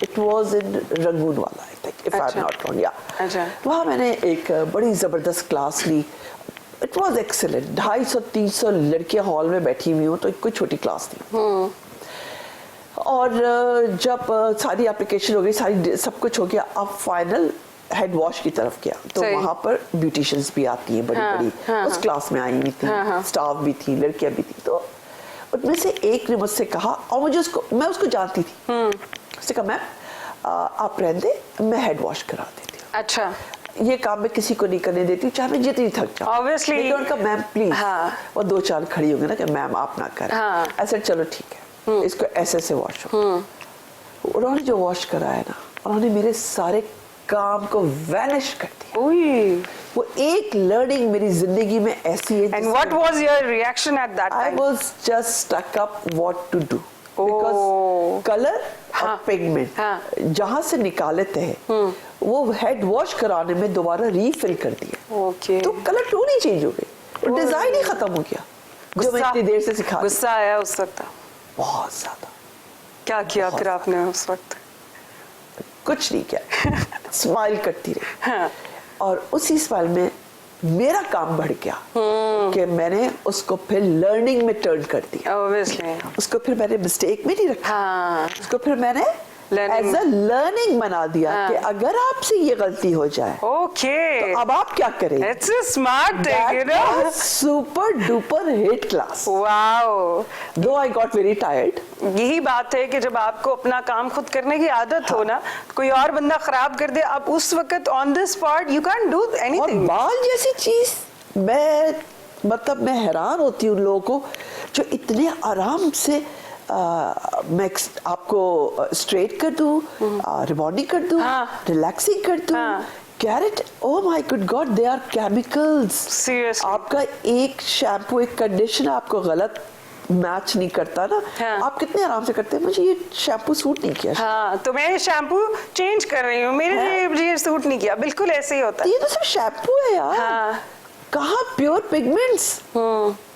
इट वॉज इन रंगून वाला, I think, if I am not wrong, या। अच्छा। वहाँ मैंने एक बड़ी जबरदस्त क्लास ली। It was excellent. 250-300 लड़कियां हॉल में बैठी हुई हूँ, तो कोई छोटी क्लास नहीं। और जब सारी एप्लीकेशन हो गई, सारी सब कुछ हो गया, अब फाइनल हेड वॉश की तरफ गया, तो वहां पर ब्यूटिशियंस भी आती हैं, बड़ी बड़ी उस क्लास में आई हुई थी, स्टाफ भी थी, लड़कियां भी थी। तो उनमें से एक ने मुझसे कहा, और मैं उसको जानती थी, उसने कहा, मैम आप रहने दे, मैं हेड वॉश करा देती हूँ। अच्छा। ये काम मैं किसी को नहीं करने देती हूँ, चाहे मैं जितनी थक जाऊँ। Obviously। लेकिन उनका मैम प्लीज, हाँ। और 2-4 खड़ी होंगे ना कि मैम आप ना करें। हाँ। ऐसे चलो ठीक है, इसको ऐसे से वॉश हो। उन्होंने जो वॉश कराया ना, उन्होंने मेरे सारे काम को वैनिश कर दिया। वो एक लर्निंग मेरी जिंदगी में ऐसी है। And what was your reaction at that I time? was just stuck up what to do because color और पिगमेंट जहाँ से निकाले थे, वो हेड वॉश कराने में दोबारा रीफिल कर दिया। ओके। तो कलर टोन ही चेंज हो गई, डिजाइन ही खत्म हो गया, जो मैं इतनी देर से सिखा। गुस्सा आया उस वक्त? बहुत ज्यादा। क्या किया फिर आपने उस वक्त? कुछ नहीं किया, स्माइल करती रही। हाँ। और उसी स्माइल में मेरा काम बढ़ गया कि मैंने उसको फिर लर्निंग में टर्न कर दिया। Obviously। उसको फिर मैंने मिस्टेक में नहीं रखा, हाँ। उसको फिर मैंने एज अ लर्निंग बना दिया कि अगर आपसे ये गलती हो जाए, ओके, तो अब आप क्या करें। It's a smart thing, you know? Super duper hit class. Wow। दो आई गॉट वेरी टायर्ड। यही बात है कि जब आपको अपना काम खुद करने की आदत हो ना, कोई और बंदा खराब कर दे, आप उस वक्त on the spot you can do और एनीथिंग। बाल जैसी चीज, मैं मतलब मैं हैरान होती हूँ लोगों को जो इतने आराम से मैं आपको स्ट्रेट कर दूं, रिबॉन्डिंग कर दूं, रिलैक्सिंग कर दूं, carrot, oh my good god, they are chemicals. Seriously। आपका एक शैम्पू, एक कंडीशनर आपको गलत मैच नहीं करता ना, आप कितने आराम से करते हैं। मुझे ये शैम्पू सूट नहीं किया। हाँ, तो मैं ये शैम्पू चेंज कर रही हूँ, मेरे लिए ये सूट नहीं किया। बिल्कुल ऐसे ही होता है। ये तो सिर्फ शैम्पू है यार। हाँ। कहाँ प्योर पिगमेंट्स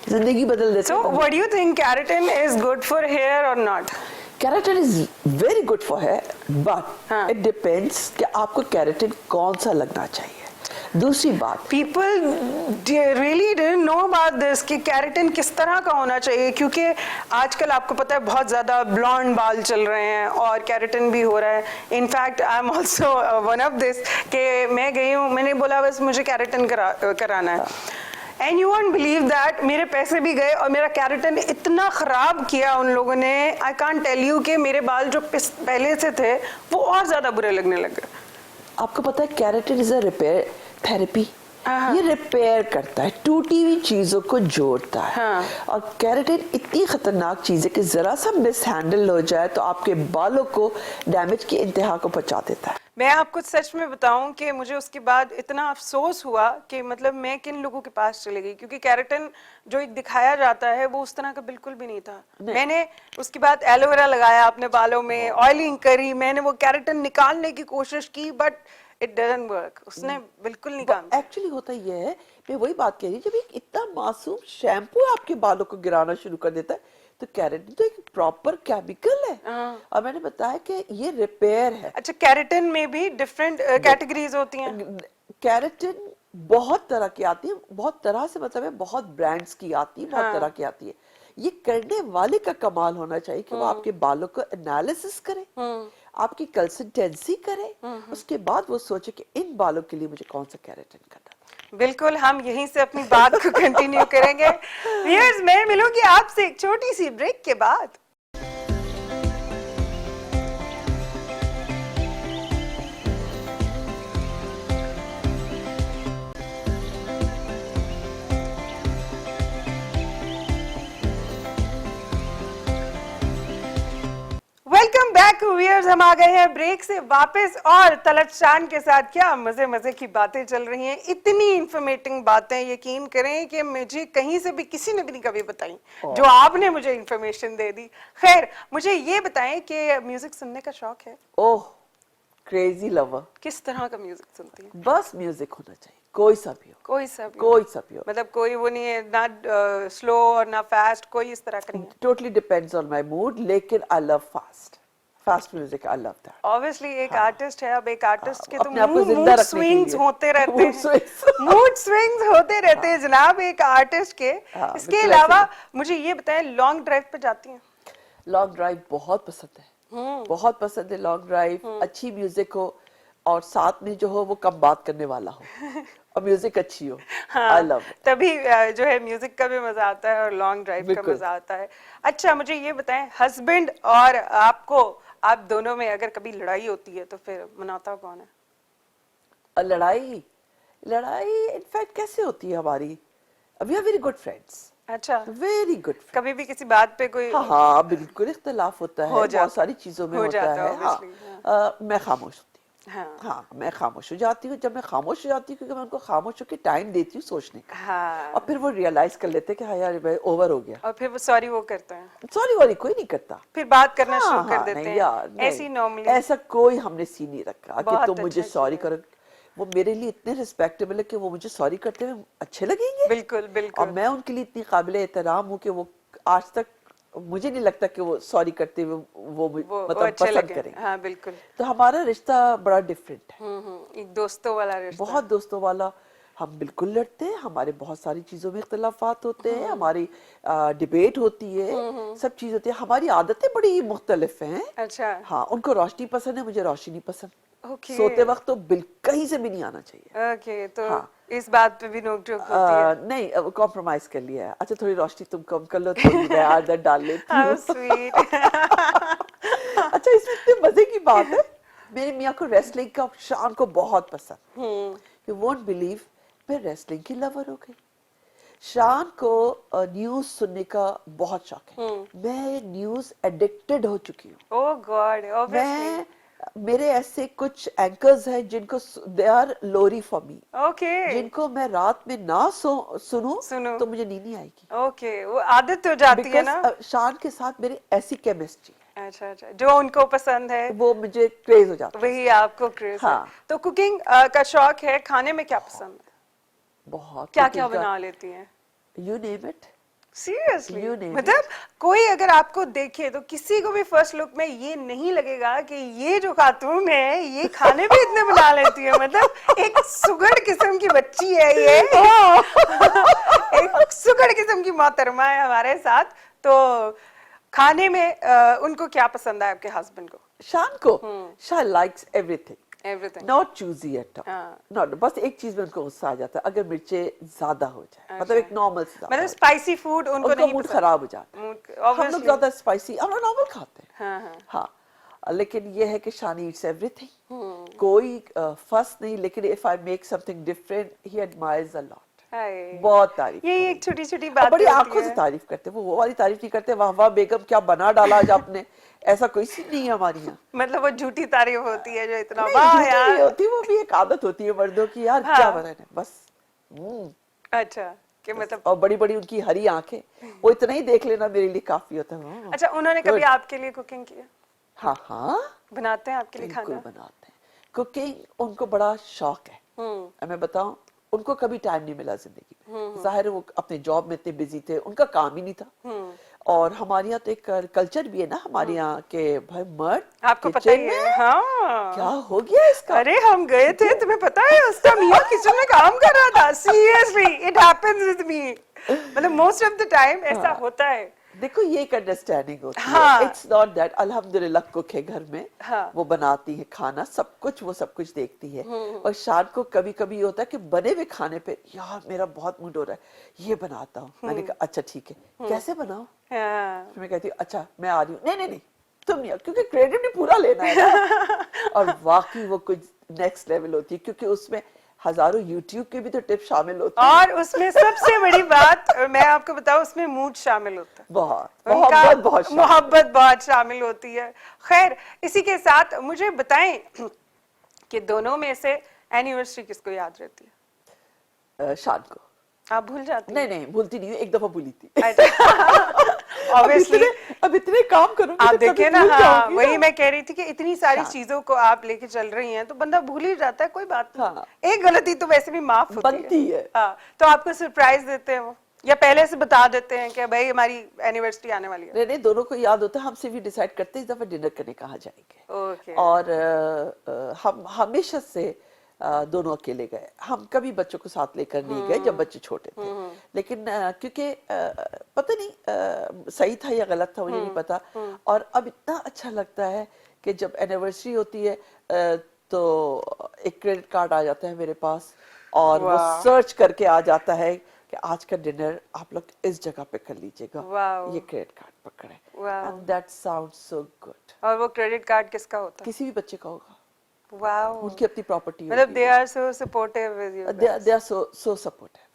जिंदगी बदल देते So हैं। what do you think, keratin is good for hair or not? Keratin is very good for hair, but it depends कि आपको keratin कौन सा लगना चाहिए। दूसरी बात, People really didn't know about this कि keratin किस तरह का होना चाहिए, क्योंकि आजकल आपको पता है बहुत ज़्यादा ब्लॉन्ड बाल चल रहे हैं और keratin भी हो रहा है। In fact I am also one of this कि मैं गई हूँ, मैंने बोला बस मुझे keratin कराना है। And you won't believe that मेरे पैसे भी गए और मेरा कैरेटिन इतना ख़राब किया उन लोगों ने। आई कांट टेल यू कि मेरे बाल जो पहले से थे वो और ज़्यादा बुरे लगने लगे। आपको पता है keratin is a repair therapy. ये रिपेयर करता है, टूटी हुई चीजों को जोड़ता है। और कैरेटिन इतनी खतरनाक चीज है कि जरा सा मिस हैंडल हो जाए तो आपके बालों को डैमेज की इंतहा को पहुंचा देता है। मैं आपको सच में बताऊं कि मुझे उसके बाद इतना अफसोस हुआ कि मतलब मैं किन लोगों के पास चली गई, क्योंकि कैरेटिन जो एक दिखाया जाता है वो उस तरह का बिल्कुल भी नहीं था। मैंने उसके बाद एलोवेरा लगाया अपने बालों में, ऑयलिंग करी, मैंने वो कैरेटिन निकालने की कोशिश की, बट इट डजंट वर्क, उसने बिल्कुल नहीं काम किया। एक्चुअली होता ये है, मैं वही बात कह रही, जब एक इतना मासूम शैम्पू आपके बालों को गिराना शुरू कर देता है, तो केराटिन तो एक प्रॉपर केमिकल है। और मैंने बताया कि ये रिपेयर है। अच्छा, केराटिन में भी डिफरेंट कैटेगरीज होती हैं? केराटिन बहुत तरह की आती है, बहुत तरह से मतलब है, बहुत ब्रांड्स की आती है, बहुत तरह की आती है। ये करने वाले का कमाल होना चाहिए कि वो आपके बालों को एनालिसिस करे, आपकी कंसिस्टेंसी करे, उसके बाद वो सोचे कि इन बालों के लिए मुझे कौन सा केराटिन करना है। बिल्कुल, हम यहीं से अपनी बात को कंटिन्यू करेंगे। व्यूअर्स, मैं मिलूंगी आपसे एक छोटी सी ब्रेक के बाद। वेलकम बैक व्यूअर्स, हम आ गए हैं ब्रेक से वापस और तलत शान के साथ क्या मजे मजे की बातें चल रही हैं। इतनी इंफॉर्मेटिव बातें, यकीन करें कि मुझे कहीं से भी किसी ने भी नहीं कभी बताई जो आपने मुझे इंफॉर्मेशन दे दी। खैर, मुझे ये बताएं कि म्यूजिक सुनने का शौक है? ओह, क्रेजी लवर। किस तरह का म्यूजिक सुनती है? बस म्यूजिक होना चाहिए, कोई सा भी हो, कोई सा भी? कोई सा भी हो। मतलब कोई वो नहीं है ना, स्लो और ना फास्ट, कोई इस तरह का नहीं है? Totally depends on my mood, लेकिन I love fast music, I love that. Obviously एक आर्टिस्ट है, अब एक आर्टिस्ट के तो अपने आप को जिंदा मूड रखने के स्विंग्स लिए। होते रहते Mood हैं, swings। मूड स्विंग्स होते रहते हैं जनाब एक आर्टिस्ट के। इसके बिल्कुल अलावा ऐसे मुझे ये बताएं, लॉन्ग ड्राइव पे जाती हैं? लॉन्ग ड्राइव बहुत पसंद है, बहुत पसंद है लॉन्ग ड्राइव। अच्छी म्यूजिक हो और साथ में जो हो वो कम बात करने वाला हो और म्यूजिक अच्छी हो। I love it. तभी जो है म्यूजिक का भी मजा आता है और लॉन्ग ड्राइव का बिल्कुल। मजा आता है। अच्छा, मुझे ये बताएं, हस्बैंड और आप दोनों में अगर कभी लड़ाई होती है तो फिर मनाता कौन है? और लड़ाई इनफैक्ट कैसे होती है हमारी? We are very good friends, अच्छा, वेरी गुड। कभी भी किसी बात पे कोई हाँ बिल्कुल, इख्तिलाफ होता है, हो जाता बहुत सारी चीजों में हो होता जाता है। हाँ, obviously, मैं खामोश होती हूँ। हाँ हाँ, मैं खामोश हो जाती हूँ। जब मैं खामोश हो जाती हूँ, क्योंकि मैं उनको खामोश होकर टाइम देती हूँ सोचने का, हाँ, और फिर वो रियलाइज कर लेते हैं कि हाँ यार भाई ओवर हो गया। और फिर वो सॉरी वो करते हैं, सॉरी वॉरी कोई नहीं करता, फिर बात करना हाँ, शुरू कर हाँ, देते नहीं हैं। यार, नहीं, ऐसी नॉर्मली ऐसा कोई हमने सीन नहीं रखा कि बहुत तुम मुझे अच्छा सॉरी किया। करो। वो मेरे लिए इतने रिस्पेक्टेबल है कि वो मुझे सॉरी करते हुए अच्छे लगेंगे। बिल्कुल और बिल्कुल। मैं उनके लिए इतनी काबिल एहतराम हूँ कि वो आज तक मुझे नहीं लगता कि वो सॉरी करते हुए वो वो मतलब अच्छे पसंद लगे, करेंगे। हाँ बिल्कुल। तो हमारा रिश्ता बड़ा डिफरेंट है, एक दोस्तों वाला रिश्ता। बहुत दोस्तों वाला। हम बिल्कुल लड़ते हैं, हमारे बहुत सारी चीजों में इख्तिलाफात होते हैं, हमारी डिबेट होती है, सब चीज होती है। हमारी आदतें बड़ी मुख्तलिफ हैं। अच्छा, हाँ, उनको रोशनी पसंद है, मुझे रोशनी पसंद। ओके सोते वक्त तो कहीं से भी नहीं आना चाहिए। ओके, तो हाँ। इस बात पे भी नोक-झोंक होती है। नहीं, कॉम्प्रोमाइज कर लिया है। अच्छा, थोड़ी रोशनी तुम कम कर लो, थोड़ी मैं आदत डाल लेती हाउ हूँ। स्वीट। अच्छा, इसमें इतने मजे की बात है, मेरे मियाँ को रेसलिंग का, शान को बहुत पसंद। यू वोंट बिलीव, मैं रेसलिंग की लवर हो गई। शान को न्यूज सुनने का बहुत शौक है। मैं न्यूज एडिक्टेड हो चुकी हूँ। Oh god, obviously. मेरे ऐसे कुछ एंकर्स हैं जिनको they are lori for me, okay, जिनको मैं रात में ना सुनूं सुनो, तो मुझे नींद नहीं आएगी। ओके, वो आदत हो जाती है ना। शान के साथ मेरी ऐसी केमिस्ट्री है, अच्छा अच्छा, जो उनको पसंद है वो मुझे क्रेज हो जाता है। वही आपको क्रेज है। हाँ। तो कुकिंग का शौक है, खाने में क्या पसंद है? बहुत क्या क्या बना लेती हैं? You name it. Seriously, You name मतलब कोई अगर आपको देखे तो किसी को भी फर्स्ट लुक में ये नहीं लगेगा कि ये जो खातून है ये खाने भी इतने बना लेती है। मतलब एक सुगड़ किस्म की बच्ची है ये। एक सुगड़ किस्म की मोहतरमा है हमारे साथ। तो खाने में उनको क्या पसंद है आपके हस्बैंड को? शान को, शान likes everything, everything. Not choosy at all. हाँ। नॉट, बस एक चीज में उनको गुस्सा आ जाता है अगर मिर्चें ज्यादा हो जाए, मतलब एक नॉर्मल से ज्यादा मतलब हो जाए, स्पाइसी फूड उनको उनका नहीं मूड पसंद। खराब हो जाता है। Mood- हम लोग obviously। ज्यादा स्पाइसी, हम लोग नॉर्मल खाते हैं। हाँ हाँ। हाँ, लेकिन ये है कि शान ईट्स एवरीथिंग, कोई फर्स्ट नहीं, लेकिन if I make something different he admires a lot. Hi. बहुत तारीफ ये करेंगे। एक छोटी छोटी और बात बड़ी आंखों से तारीफ करते हैं, वो वाली तारीफ नहीं करते वाह वाह बेगम क्या बना डाला आज आपने, ऐसा कोई सीन नहीं है हमारे यहाँ। मतलब वो झूठी तारीफ होती है जो इतना नहीं, वाह झूठी नहीं यार। होती, वो भी एक आदत होती है मर्दों की, यार हाँ। क्या बनाना है बस। अच्छा, कि मतलब और बड़ी बड़ी उनकी हरी आंखें, वो इतना ही देख लेना मेरे लिए काफी होता है। अच्छा, उन्होंने कभी आपके लिए कुकिंग किया? हाँ हाँ, बनाते हैं आपके लिए बिल्कुल खाना? बनाते हैं। कुकिंग उनको बड़ा शौक है। मैं बताऊं, उनको कभी टाइम नहीं मिला जिंदगी में। जाहिर है वो अपने जॉब में इतने बिजी थे, उनका काम ही नहीं था। और हमारे यहाँ तो एक कल्चर भी है ना हमारे यहाँ के भाई मर्द आपको पता ही किचन है। में हाँ, क्या हो गया इसका। अरे हम गए थे, तुम्हें पता है उस टाइम मियां किचन में काम कर रहा था। Seriously it happens with me, मतलब मोस्ट ऑफ द टाइम ऐसा होता है। देखो ये एक अंडरस्टैंडिंग होती हाँ। है। इट्स नॉट दैट, अल्हम्दुलिल्लाह कुक है घर में। हाँ। वो बनाती है खाना, सब कुछ वो सब कुछ देखती है। और शान को कभी कभी होता है कि बने हुए खाने पे यार मेरा बहुत मूड हो रहा है, ये बनाता हूँ। मैंने कहा अच्छा ठीक है, कैसे बनाओ। हाँ। फिर मैं कहती हूँ अच्छा मैं आ रही हूँ। नहीं नहीं नहीं तुम नहीं आओ, क्योंकि क्रेडिट भी पूरा लेना है ना। और वाकई वो कुछ नेक्स्ट लेवल होती है, क्योंकि उसमें हजारों यूट्यूब के भी तो टिप शामिल होते हैं। और उसमें सबसे बड़ी बात मैं आपको बताऊं, उसमें मूड शामिल होता है। बहुत उनका मोहब्बत बहुत शामिल। मोहब्बत बहुत शामिल होती है। खैर, इसी के साथ मुझे बताएं कि दोनों में से एनिवर्सरी किसको याद रहती है? शान को। आप भूल जाती हैं? नहीं नहीं भूलती नहीं हूँ, एक दफा भूली थी। ऑब्वियसली अब इतने काम करूंगी आप तो कभी देखिए ना। भूल हाँ, जाऊंगी वही ना। मैं कह रही थी कि इतनी सारी हाँ। चीजों को आप लेके चल रही हैं तो बंदा भूल ही जाता है। कोई बात नहीं। हाँ। एक गलती तो वैसे भी माफ होती बनती है। हाँ, तो आपको सरप्राइज देते हैं वो, या पहले से बता देते हैं कि भाई हमारी एनिवर्सरी आने वाली है? नहीं नहीं दोनों को याद होता है। हमसे भी डिसाइड करते हैं इस दफा डिनर करने कहाँ जाएंगे। ओके। और हम हमेशा से दोनों अकेले गए। हम कभी बच्चों को साथ लेकर नहीं गए जब बच्चे छोटे थे। लेकिन क्योंकि पता नहीं सही था या गलत था, मुझे नहीं पता। और अब इतना अच्छा लगता है कि जब एनिवर्सरी होती है तो एक क्रेडिट कार्ड आ जाता है मेरे पास, और वो वाह। सर्च करके आ जाता है कि आज का डिनर आप लोग इस जगह पे कर लीजिएगा। वाह। ये क्रेडिट कार्ड पकड़े। वाह। And that sounds so good. और वो क्रेडिट कार्ड किसका होता है? किसी भी बच्चे का होगा, वाओ, उनकी अपनी प्रॉपर्टी मतलब होगी। They are so supportive with you. they are so supportive.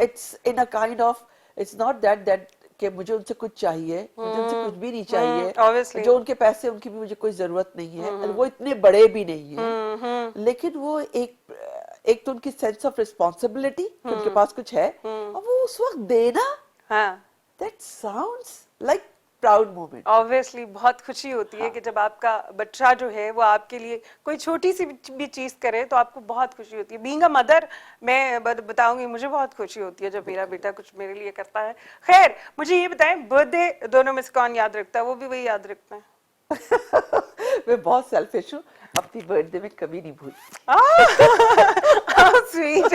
It's in a kind of, it's not that कि मुझे उनसे कुछ चाहिए, मुझे उनसे कुछ भी नहीं चाहिए। obviously। जो उनके पैसे उनकी भी मुझे कोई जरूरत नहीं है। और वो इतने बड़े भी नहीं है। लेकिन वो एक तो उनकी सेंस ऑफ रिस्पॉन्सिबिलिटी कि उनके पास कुछ है, और वो उस वक्त देना, हाँ, that sounds like proud moment. Obviously बहुत खुशी होती है कि जब आपका बच्चा जो है वो आपके लिए कोई छोटी सी भी चीज करे तो आपको बहुत खुशी होती है। बीइंग अ मदर मैं बताऊंगी, मुझे बहुत खुशी होती है जब मेरा बेटा कुछ मेरे लिए करता है। खैर, मुझे ये बताएं, बर्थडे दोनों में से कौन याद रखता है? वो भी वही याद रखता है? मैं बहुत सेल्फिश हूँ, अपनी बर्थडे में कभी नहीं भूलती। स्वीट।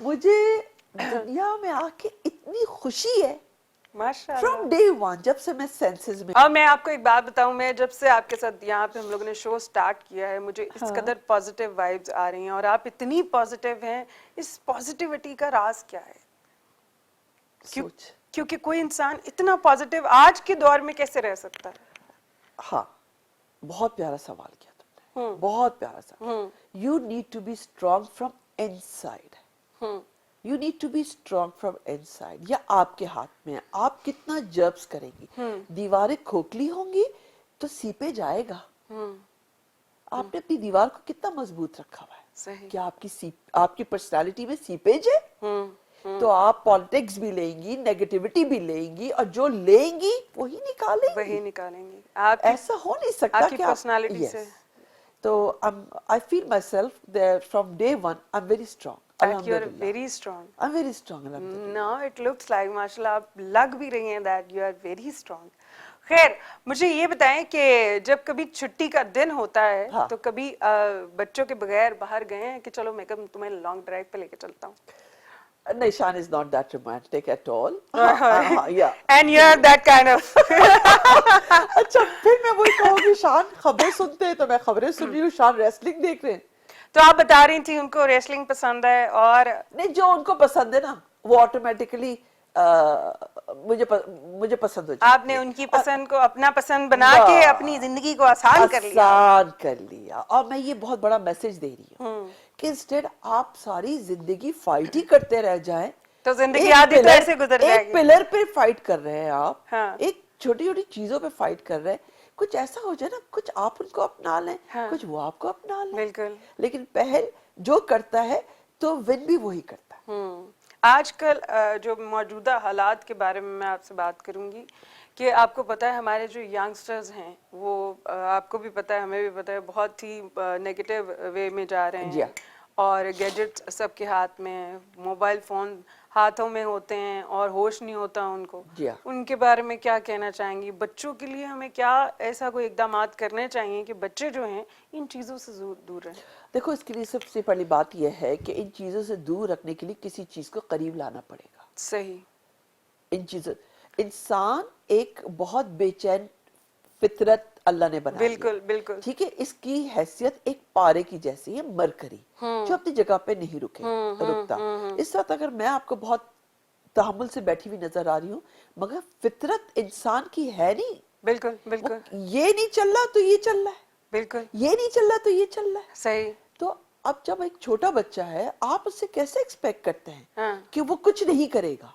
मुझे दुनिया में आके इतनी खुशी है माशाल्लाह। फ्रॉम डे वन, जब से मैं सेंसेस में। और मैं आपको एक बात बताऊं, मैं जब से आपके साथ यहाँ पे हम लोगों ने शो स्टार्ट किया है, मुझे इस कदर पॉजिटिव वाइब्स आ रही हैं और आप इतनी पॉजिटिव हैं। इस पॉजिटिविटी का राज क्या है? सोच। क्योंकि कोई इंसान इतना पॉजिटिव आज के दौर में कैसे रह सकता है? हाँ, बहुत प्यारा सवाल किया तुमने, बहुत प्यारा सवाल। You need to be strong from inside. You need to be strong from inside. या आपके हाथ में है, आप कितना जब्स करेंगी। दीवारें खोखली होंगी तो सीपे जाएगा। आपने अपनी दीवार को कितना मजबूत रखा हुआ है। सही। क्या आपकी पर्सनालिटी में सीपेज है? तो आप पॉलिटिक्स भी लेंगी, नेगेटिविटी भी लेंगी, और जो लेंगी वही निकालेंगी। वही निकालेंगे आप। ऐसा हो नहीं सकता आपकी कि पर्सनालिटी से। तो I feel myself there from day one. I'm very strong. That you are Alhamdulillah. very strong. I'm very strong. Alhamdulillah. No, it looks like माशाल्लाह आप लग भी रही हैं that you are very strong. खैर, मुझे ये बताएं कि जब कभी छुट्टी का दिन होता है हाँ। तो कभी बच्चों के बगैर बाहर गए हैं कि चलो मैं कब तुम्हें लॉन्ग ड्राइव पे लेके चलता हूँ? Nishan is not that romantic at all. Yeah. And you are that kind of. अच्छा, फिर मैं वही कहूँगी, शान खबरें सुनते हैं तो मैं खबरें सुन रही हूँ, शान रेसलिंग देख रहे हैं। तो आप बता रही थी उनको रेसलिंग पसंद है, और नहीं, जो उनको पसंद है ना वो ऑटोमेटिकली मुझे पसंद हो जाती है। आपने उनकी पसंद को अपना पसंद बना के अपनी जिंदगी को आसान कर लिया। आसान कर लिया। और मैं ये बहुत बड़ा मैसेज दे रही हूँ कि इंस्टेड आप सारी जिंदगी फाइट ही करते रह जाएं, तो जिंदगी आधी तो ऐसे गुजर जाएगी। एक पिलर पे फाइट कर रहे हैं आप। हाँ। एक छोटी छोटी चीजों पे फाइट कर रहे हैं। कुछ ऐसा हो जाए ना, कुछ आप उनको अपना लें। हाँ। कुछ वो आपको अपना लें। बिल्कुल। लेकिन पहल जो करता है तो विन भी वही करता है। आजकल जो मौजूदा हालात के बारे में मैं आपसे बात करूंगी कि आपको पता है हमारे जो यंगस्टर्स हैं वो आपको भी पता है हमें भी पता है बहुत ही नेगेटिव वे में जा रहे जी हैं और गैजेट्स सबके हाथ में है, मोबाइल फोन हाथों में होते हैं और होश नहीं होता उनको। जी हाँ। उनके बारे में क्या कहना चाहेंगी? बच्चों के लिए हमें क्या ऐसा कोई इकदामात करने चाहिए कि बच्चे जो हैं इन चीज़ों से दूर रहें? देखो, इसके लिए सबसे पहली बात यह है कि इन चीज़ों से दूर रखने के लिए किसी चीज़ को करीब लाना पड़ेगा। सही। इन चीज़ों इंसान एक बहुत बेचैन फितरत अल्लाह ने बनाई है। बिल्कुल बिल्कुल। ठीक है, इसकी हैसियत एक पारे की जैसी है, मरकरी, जो अपनी जगह पे नहीं रुकता। इस वक्त अगर मैं आपको बहुत तहम्मुल से बैठी हुई नजर आ रही हूँ, मगर फितरत इंसान की है नहीं। बिल्कुल वो बिल्कुल ये नहीं चल रहा तो ये चल रहा है, बिल्कुल ये नहीं चल रहा तो ये चल रहा है। सही। तो अब जब एक छोटा बच्चा है, आप उससे कैसे एक्सपेक्ट करते हैं हाँ। कि वो कुछ नहीं करेगा?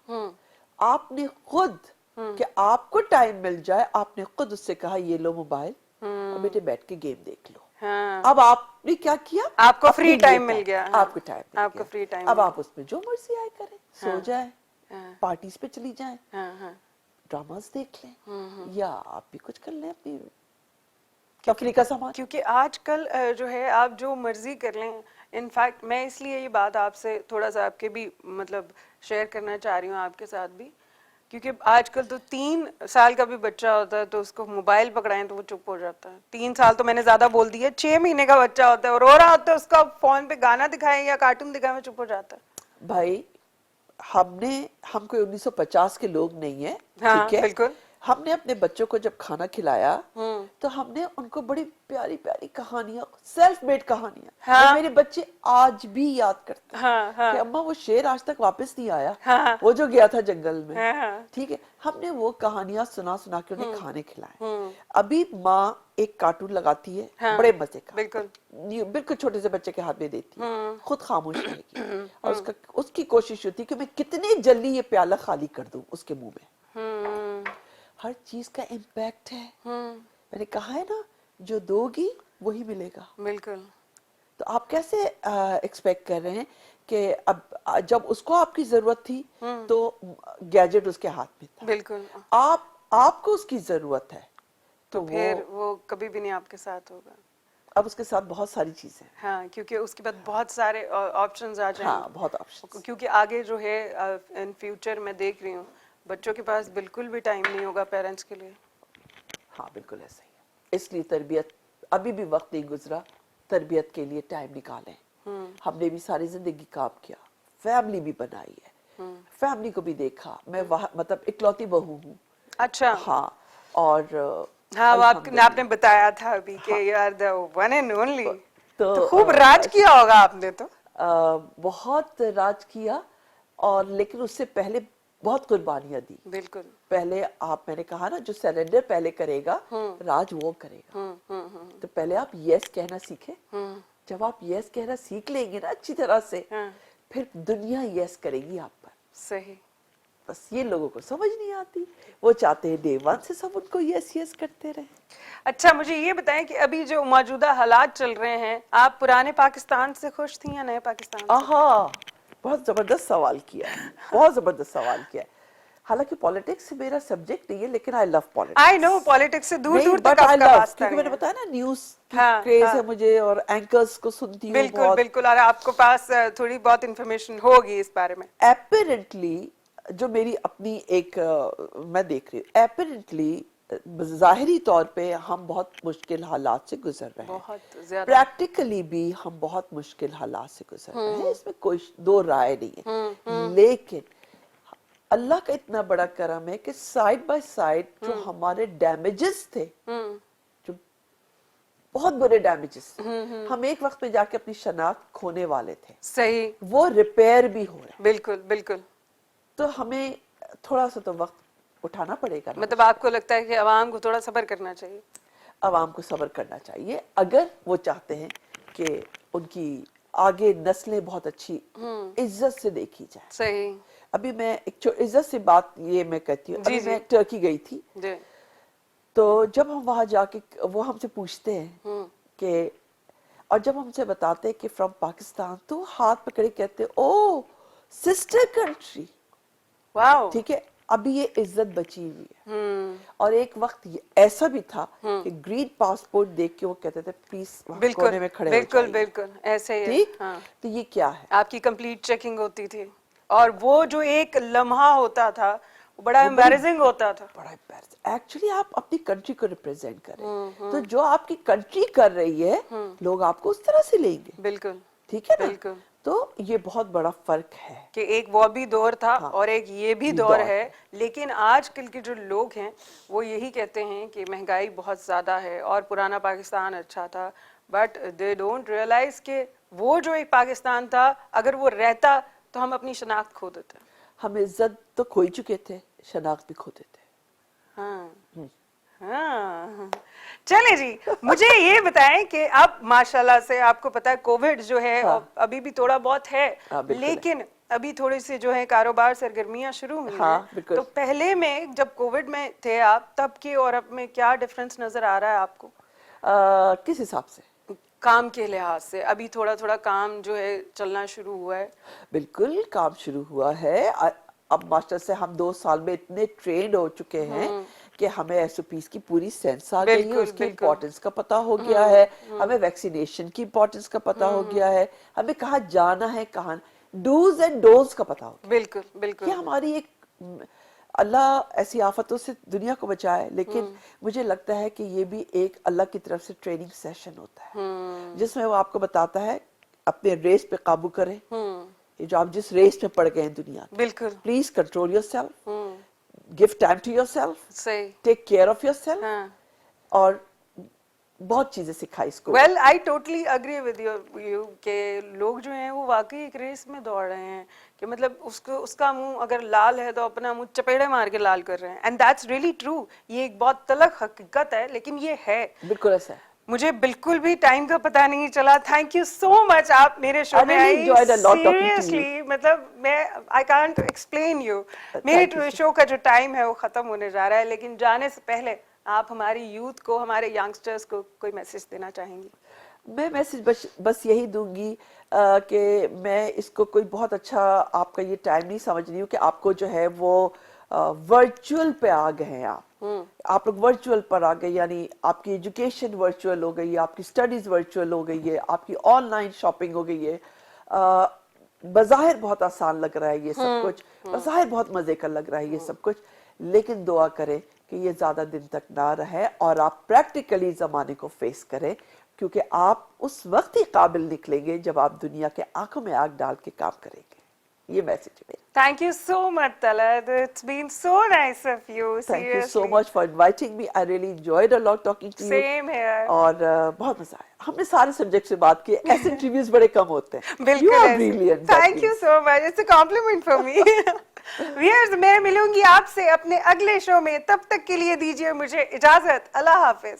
आपने खुद कि आपको टाइम मिल जाए, आपने खुद उससे कहा ये लो मोबाइल और बेटे बैठ के गेम देख लो। हाँ। अब आपने क्या किया? आपको अपने फ्री लिए टाइम मिल गया। हाँ। आपको टाइम मिल आपको गया। फ्री टाइम अब मिल आप उसमें जो मर्जी आए करें, सो जाए, हाँ। पार्टीज पे चली जाएं, हाँ हाँ ड्रामास देख लें, या आप भी कुछ कर लें अपनी तफरीह का सामान। क्योंकि आजकल जो है आप जो मर्जी कर लें। इनफैक्ट मैं इसलिए ये बात आपसे थोड़ा सा आपके भी मतलब शेयर करना चाह रही हूँ आपके साथ भी, क्योंकि आजकल तो 3 साल का भी बच्चा होता है तो उसको मोबाइल पकड़ाएं तो वो चुप हो जाता है। 3 साल तो मैंने ज्यादा बोल दिया, 6 महीने का बच्चा होता है और रो रहा होता है, उसका फोन पे गाना दिखाएं या कार्टून दिखाएं वो चुप हो जाता है। भाई, हम कोई 1950 के लोग नहीं है। हाँ, ठीक है, बिल्कुल। हमने अपने बच्चों को जब खाना खिलाया तो हमने उनको बड़ी प्यारी प्यारी कहानियां, सेल्फ मेड कहानियां, हाँ। वो मेरे बच्चे आज भी याद करते हैं हाँ हाँ कि अम्मा वो शेर आज तक वापस नहीं आया, हाँ वो जो गया था जंगल में। हाँ हाँ ठीक है, हमने वो कहानियां सुना सुना के उन्हें खाने खिलाए। अभी माँ एक कार्टून लगाती है, हाँ, बड़े मजे का, बिल्कुल। बिल्कुल छोटे से बच्चे के हाथ में देती है, खुद खामोश रहेगी और उसकी कोशिश होती है कि मैं कितने जल्दी ये प्याला खाली कर दूं उसके मुंह में। हर चीज का इम्पैक्ट है। मैंने कहा है ना, जो दोगी वही मिलेगा। बिल्कुल। तो आप कैसे एक्सपेक्ट कर रहे हैं कि अब जब उसको आपकी जरूरत थी तो गैजेट उसके हाथ में था, बिल्कुल। आपको उसकी जरूरत है तो फिर वो कभी भी नहीं आपके साथ होगा। अब उसके साथ बहुत सारी चीजें। हाँ, क्योंकि उसके बाद बहुत सारे ऑप्शंस आ जाएंगे। हाँ, बहुत ऑप्शंस। क्योंकि आगे जो है इन फ्यूचर मैं देख रही हूँ बच्चों के पास बिल्कुल भी टाइम नहीं होगा पेरेंट्स के लिए। हाँ, बिल्कुल ऐसा ही है। इसलिए तरबियत, अभी भी वक्त नहीं गुजरा, तरबियत के लिए टाइम निकालें। हमने भी सारी जिंदगी काम किया, फैमिली भी बनाई है, फैमिली को भी देखा। मैं वहाँ मतलब इकलौती बहू हूँ। अच्छा। हाँ, और हाँ, वो आपने बताया था अभी कि you are the one and only. तो तो खूब राज किया होगा आपने तो। बहुत राज किया, और लेकिन उससे पहले बहुत कुर्बानियां दी। बिल्कुल। पहले मैंने कहा ना, जो सरेंडर पहले करेगा राज वो करेगा। तो पहले आप यस कहना सीखे। जब आप यस कहना सीख लेंगे ना अच्छी तरह से, फिर दुनिया यस करेगी आप पर। सही। बस ये लोगों को समझ नहीं आती, वो चाहते हैं डे वन से सब उनको यस यस करते रहे। अच्छा, मुझे ये बताएं कि अभी जो मौजूदा हालात चल रहे हैं, आप पुराने पाकिस्तान से खुश थी या नए पाकिस्तान से? आहा, बहुत जबरदस्त सवाल किया है, बहुत जबरदस्त सवाल किया है। हालांकि पॉलिटिक्स मेरा सब्जेक्ट नहीं है, लेकिन I love politics. I know, politics से दूर दूर तक आपका आपका वास्ता क्योंकि नहीं मैंने है। बताया ना, न्यूज़ की हाँ, क्रेज हाँ। है मुझे, और एंकर्स को सुनती हूँ बिल्कुल बहुत। बिल्कुल, और आपको पास थोड़ी बहुत इंफॉर्मेशन होगी इस बारे में। एपरेंटली जो मेरी अपनी एक मैं देख रही हूँ, एपरेंटली ज़ाहिरी तौर पे हम बहुत मुश्किल हालात से गुजर रहे हैं, बहुत ज्यादा। प्रैक्टिकली भी हम बहुत मुश्किल हालात से गुजर रहे हैं, इसमें कोई दो राय नहीं है। लेकिन अल्लाह का इतना बड़ा करम है कि साइड बाय साइड जो हमारे डैमेजेस थे, जो बहुत बुरे डैमेजेस, हम एक वक्त में जाके अपनी शनाख्त खोने वाले थे, सही। वो रिपेयर भी हो रहे हैं। बिल्कुल बिल्कुल। तो हमें थोड़ा सा तो वक्त उठाना पड़ेगा ना। मतलब आपको लगता है कि अवाम को थोड़ा सब्र करना चाहिए? अवाम को सब्र करना चाहिए, अगर वो चाहते हैं कि उनकी आगे नस्लें बहुत अच्छी इज्जत से देखी जाए। सही। अभी मैं एक इज्जत से बात ये मैं कहती हूँ, अभी मैं टर्की गई थी, तो जब हम वहां जाके वो हमसे पूछते हैं कि, और जब हमसे बताते हैं कि फ्रॉम पाकिस्तान, तो हाथ पकड़े कहते ओ सिस्टर कंट्री। वाओ। ठीक है, अभी ये इज्जत बची हुई है। और एक वक्त ऐसा भी था कि ग्रीन पासपोर्ट देख के वो कहते थे प्लीज बिल्कुल कोने में खड़े हो बिल्कुल जाइए। बिल्कुल ऐसे ही है। ठीक, हाँ, तो ये क्या है? आपकी कंप्लीट चेकिंग होती थी और वो जो एक लम्हा होता था वो बड़ा वो बड़ी- एम्बैरेसिंग होता था। बड़ा embarrassing। एक्चुअली आप अपनी कंट्री को रिप्रेजेंट करें, तो जो आपकी कंट्री कर रही है लोग आपको उस तरह से लेंगे। बिल्कुल ठीक है ना? बिल्कुल। तो ये बहुत बड़ा फर्क है। कि एक वो भी दौर था हाँ, और एक ये भी ये दौर दौर है, है। लेकिन आजकल के जो लोग हैं वो यही कहते हैं कि महंगाई बहुत ज़्यादा है और पुराना पाकिस्तान अच्छा था, बट दे डोंट रियलाइज कि वो जो एक पाकिस्तान था अगर वो रहता तो हम अपनी शनाख्त खो देते। हम इज्जत तो खो ही चुके थे, शनाख्त भी खो देते। हाँ हाँ, चले जी, मुझे ये बताएं कि आप माशाल्लाह से, आपको पता है कोविड जो है हाँ। अभी भी थोड़ा बहुत है, हाँ, बिल्कुल है। लेकिन अभी थोड़ी सी जो है कारोबार सरगर्मियां शुरू हुई हाँ, हैं। बिल्कुल। तो पहले में जब कोविड में थे आप, तब के और अब में क्या डिफरेंस नजर आ रहा है आपको? किस हिसाब से? काम के लिहाज से अभी थोड़ा थोड़ा काम जो है चलना शुरू हुआ है। बिल्कुल काम शुरू हुआ है। अब मास्टर से हम 2 साल में इतने ट्रेंड हो चुके हैं कि हमें एसओपीज की पूरी सेंस आ गई है, बिल्कुल, उसकी बिल्कुल। इम्पोर्टेंस का पता हो गया है, हमें वैक्सीनेशन की इम्पोर्टेंस का पता हो गया है, हमें कहाँ जाना है, कहाँ डूज एंड डोंट्स का पता हो गया। बिल्कुल ये बिल्कुल। हमारी एक अल्लाह ऐसी आफतों से दुनिया को बचाए, लेकिन मुझे लगता है कि ये भी एक अल्लाह की तरफ से ट्रेनिंग सेशन होता है जिसमें वो आपको बताता है अपने रेस पे काबू करें। ये जो आप जिस रेस में पड़ गए हैं दुनिया, बिल्कुल please control yourself, give time to yourself, सही। Take care of yourself. हाँ, और बहुत चीजें सिखाई इसको। Well I totally agree with you के लोग जो हैं वो वाकई एक रेस में दौड़ रहे हैं कि मतलब उसको उसका मुंह अगर लाल है तो अपना मुंह चपेड़े मार के लाल कर रहे हैं, एंड दैट्स रियली ट्रू। ये एक बहुत तलख हकीकत है, लेकिन ये है। बिल्कुल ऐसा है। मुझे बिल्कुल भी टाइम का पता नहीं चला। थैंक यू सो मच, आप मेरे शो I में really I. enjoyed a lot talking to you. Seriously, मतलब मैं I can't explain you. Thank मेरे you, शो का जो टाइम है वो खत्म होने जा रहा है, लेकिन जाने से पहले आप हमारी यूथ को, हमारे यंगस्टर्स को कोई मैसेज देना चाहेंगी? मैं मैसेज बस यही दूंगी कि मैं इसको कोई बहुत अच्छा आपका ये टाइम नहीं समझ रही हूँ कि आपको जो है वो वर्चुअल पे आ गए हैं। आप लोग वर्चुअल पर आ गए, यानी आपकी एजुकेशन वर्चुअल हो गई है, आपकी स्टडीज वर्चुअल हो गई है, आपकी ऑनलाइन शॉपिंग हो गई है। बज़ाहिर बहुत आसान लग रहा है ये सब कुछ, बज़ाहिर बहुत मजे का लग रहा है ये सब कुछ, लेकिन दुआ करें कि ये ज्यादा दिन तक ना रहे और आप प्रैक्टिकली जमाने को फेस करें, क्योंकि आप उस वक्त ही काबिल निकलेंगे जब आप दुनिया के आंखों में आग डाल के काम करेंगे। ये मैसेज है। Thank you so much, Talad. It's been so nice of you. Thank you so Seriously. much for inviting me. I really enjoyed a lot talking to you. Same here. और बहुत मजा आया। हमने सारे सब्जेक्ट से बात की। ऐसे इंटरव्यूज बड़े कम होते हैं। बिल्कुल You are ऐसे। brilliant. Thank you so much. It's a compliment for me. Viewers, मैं मिलूंगी आपसे अपने अगले शो में। तब तक के लिए दीजिए मुझे इजाजत। अल्लाह हाफिज।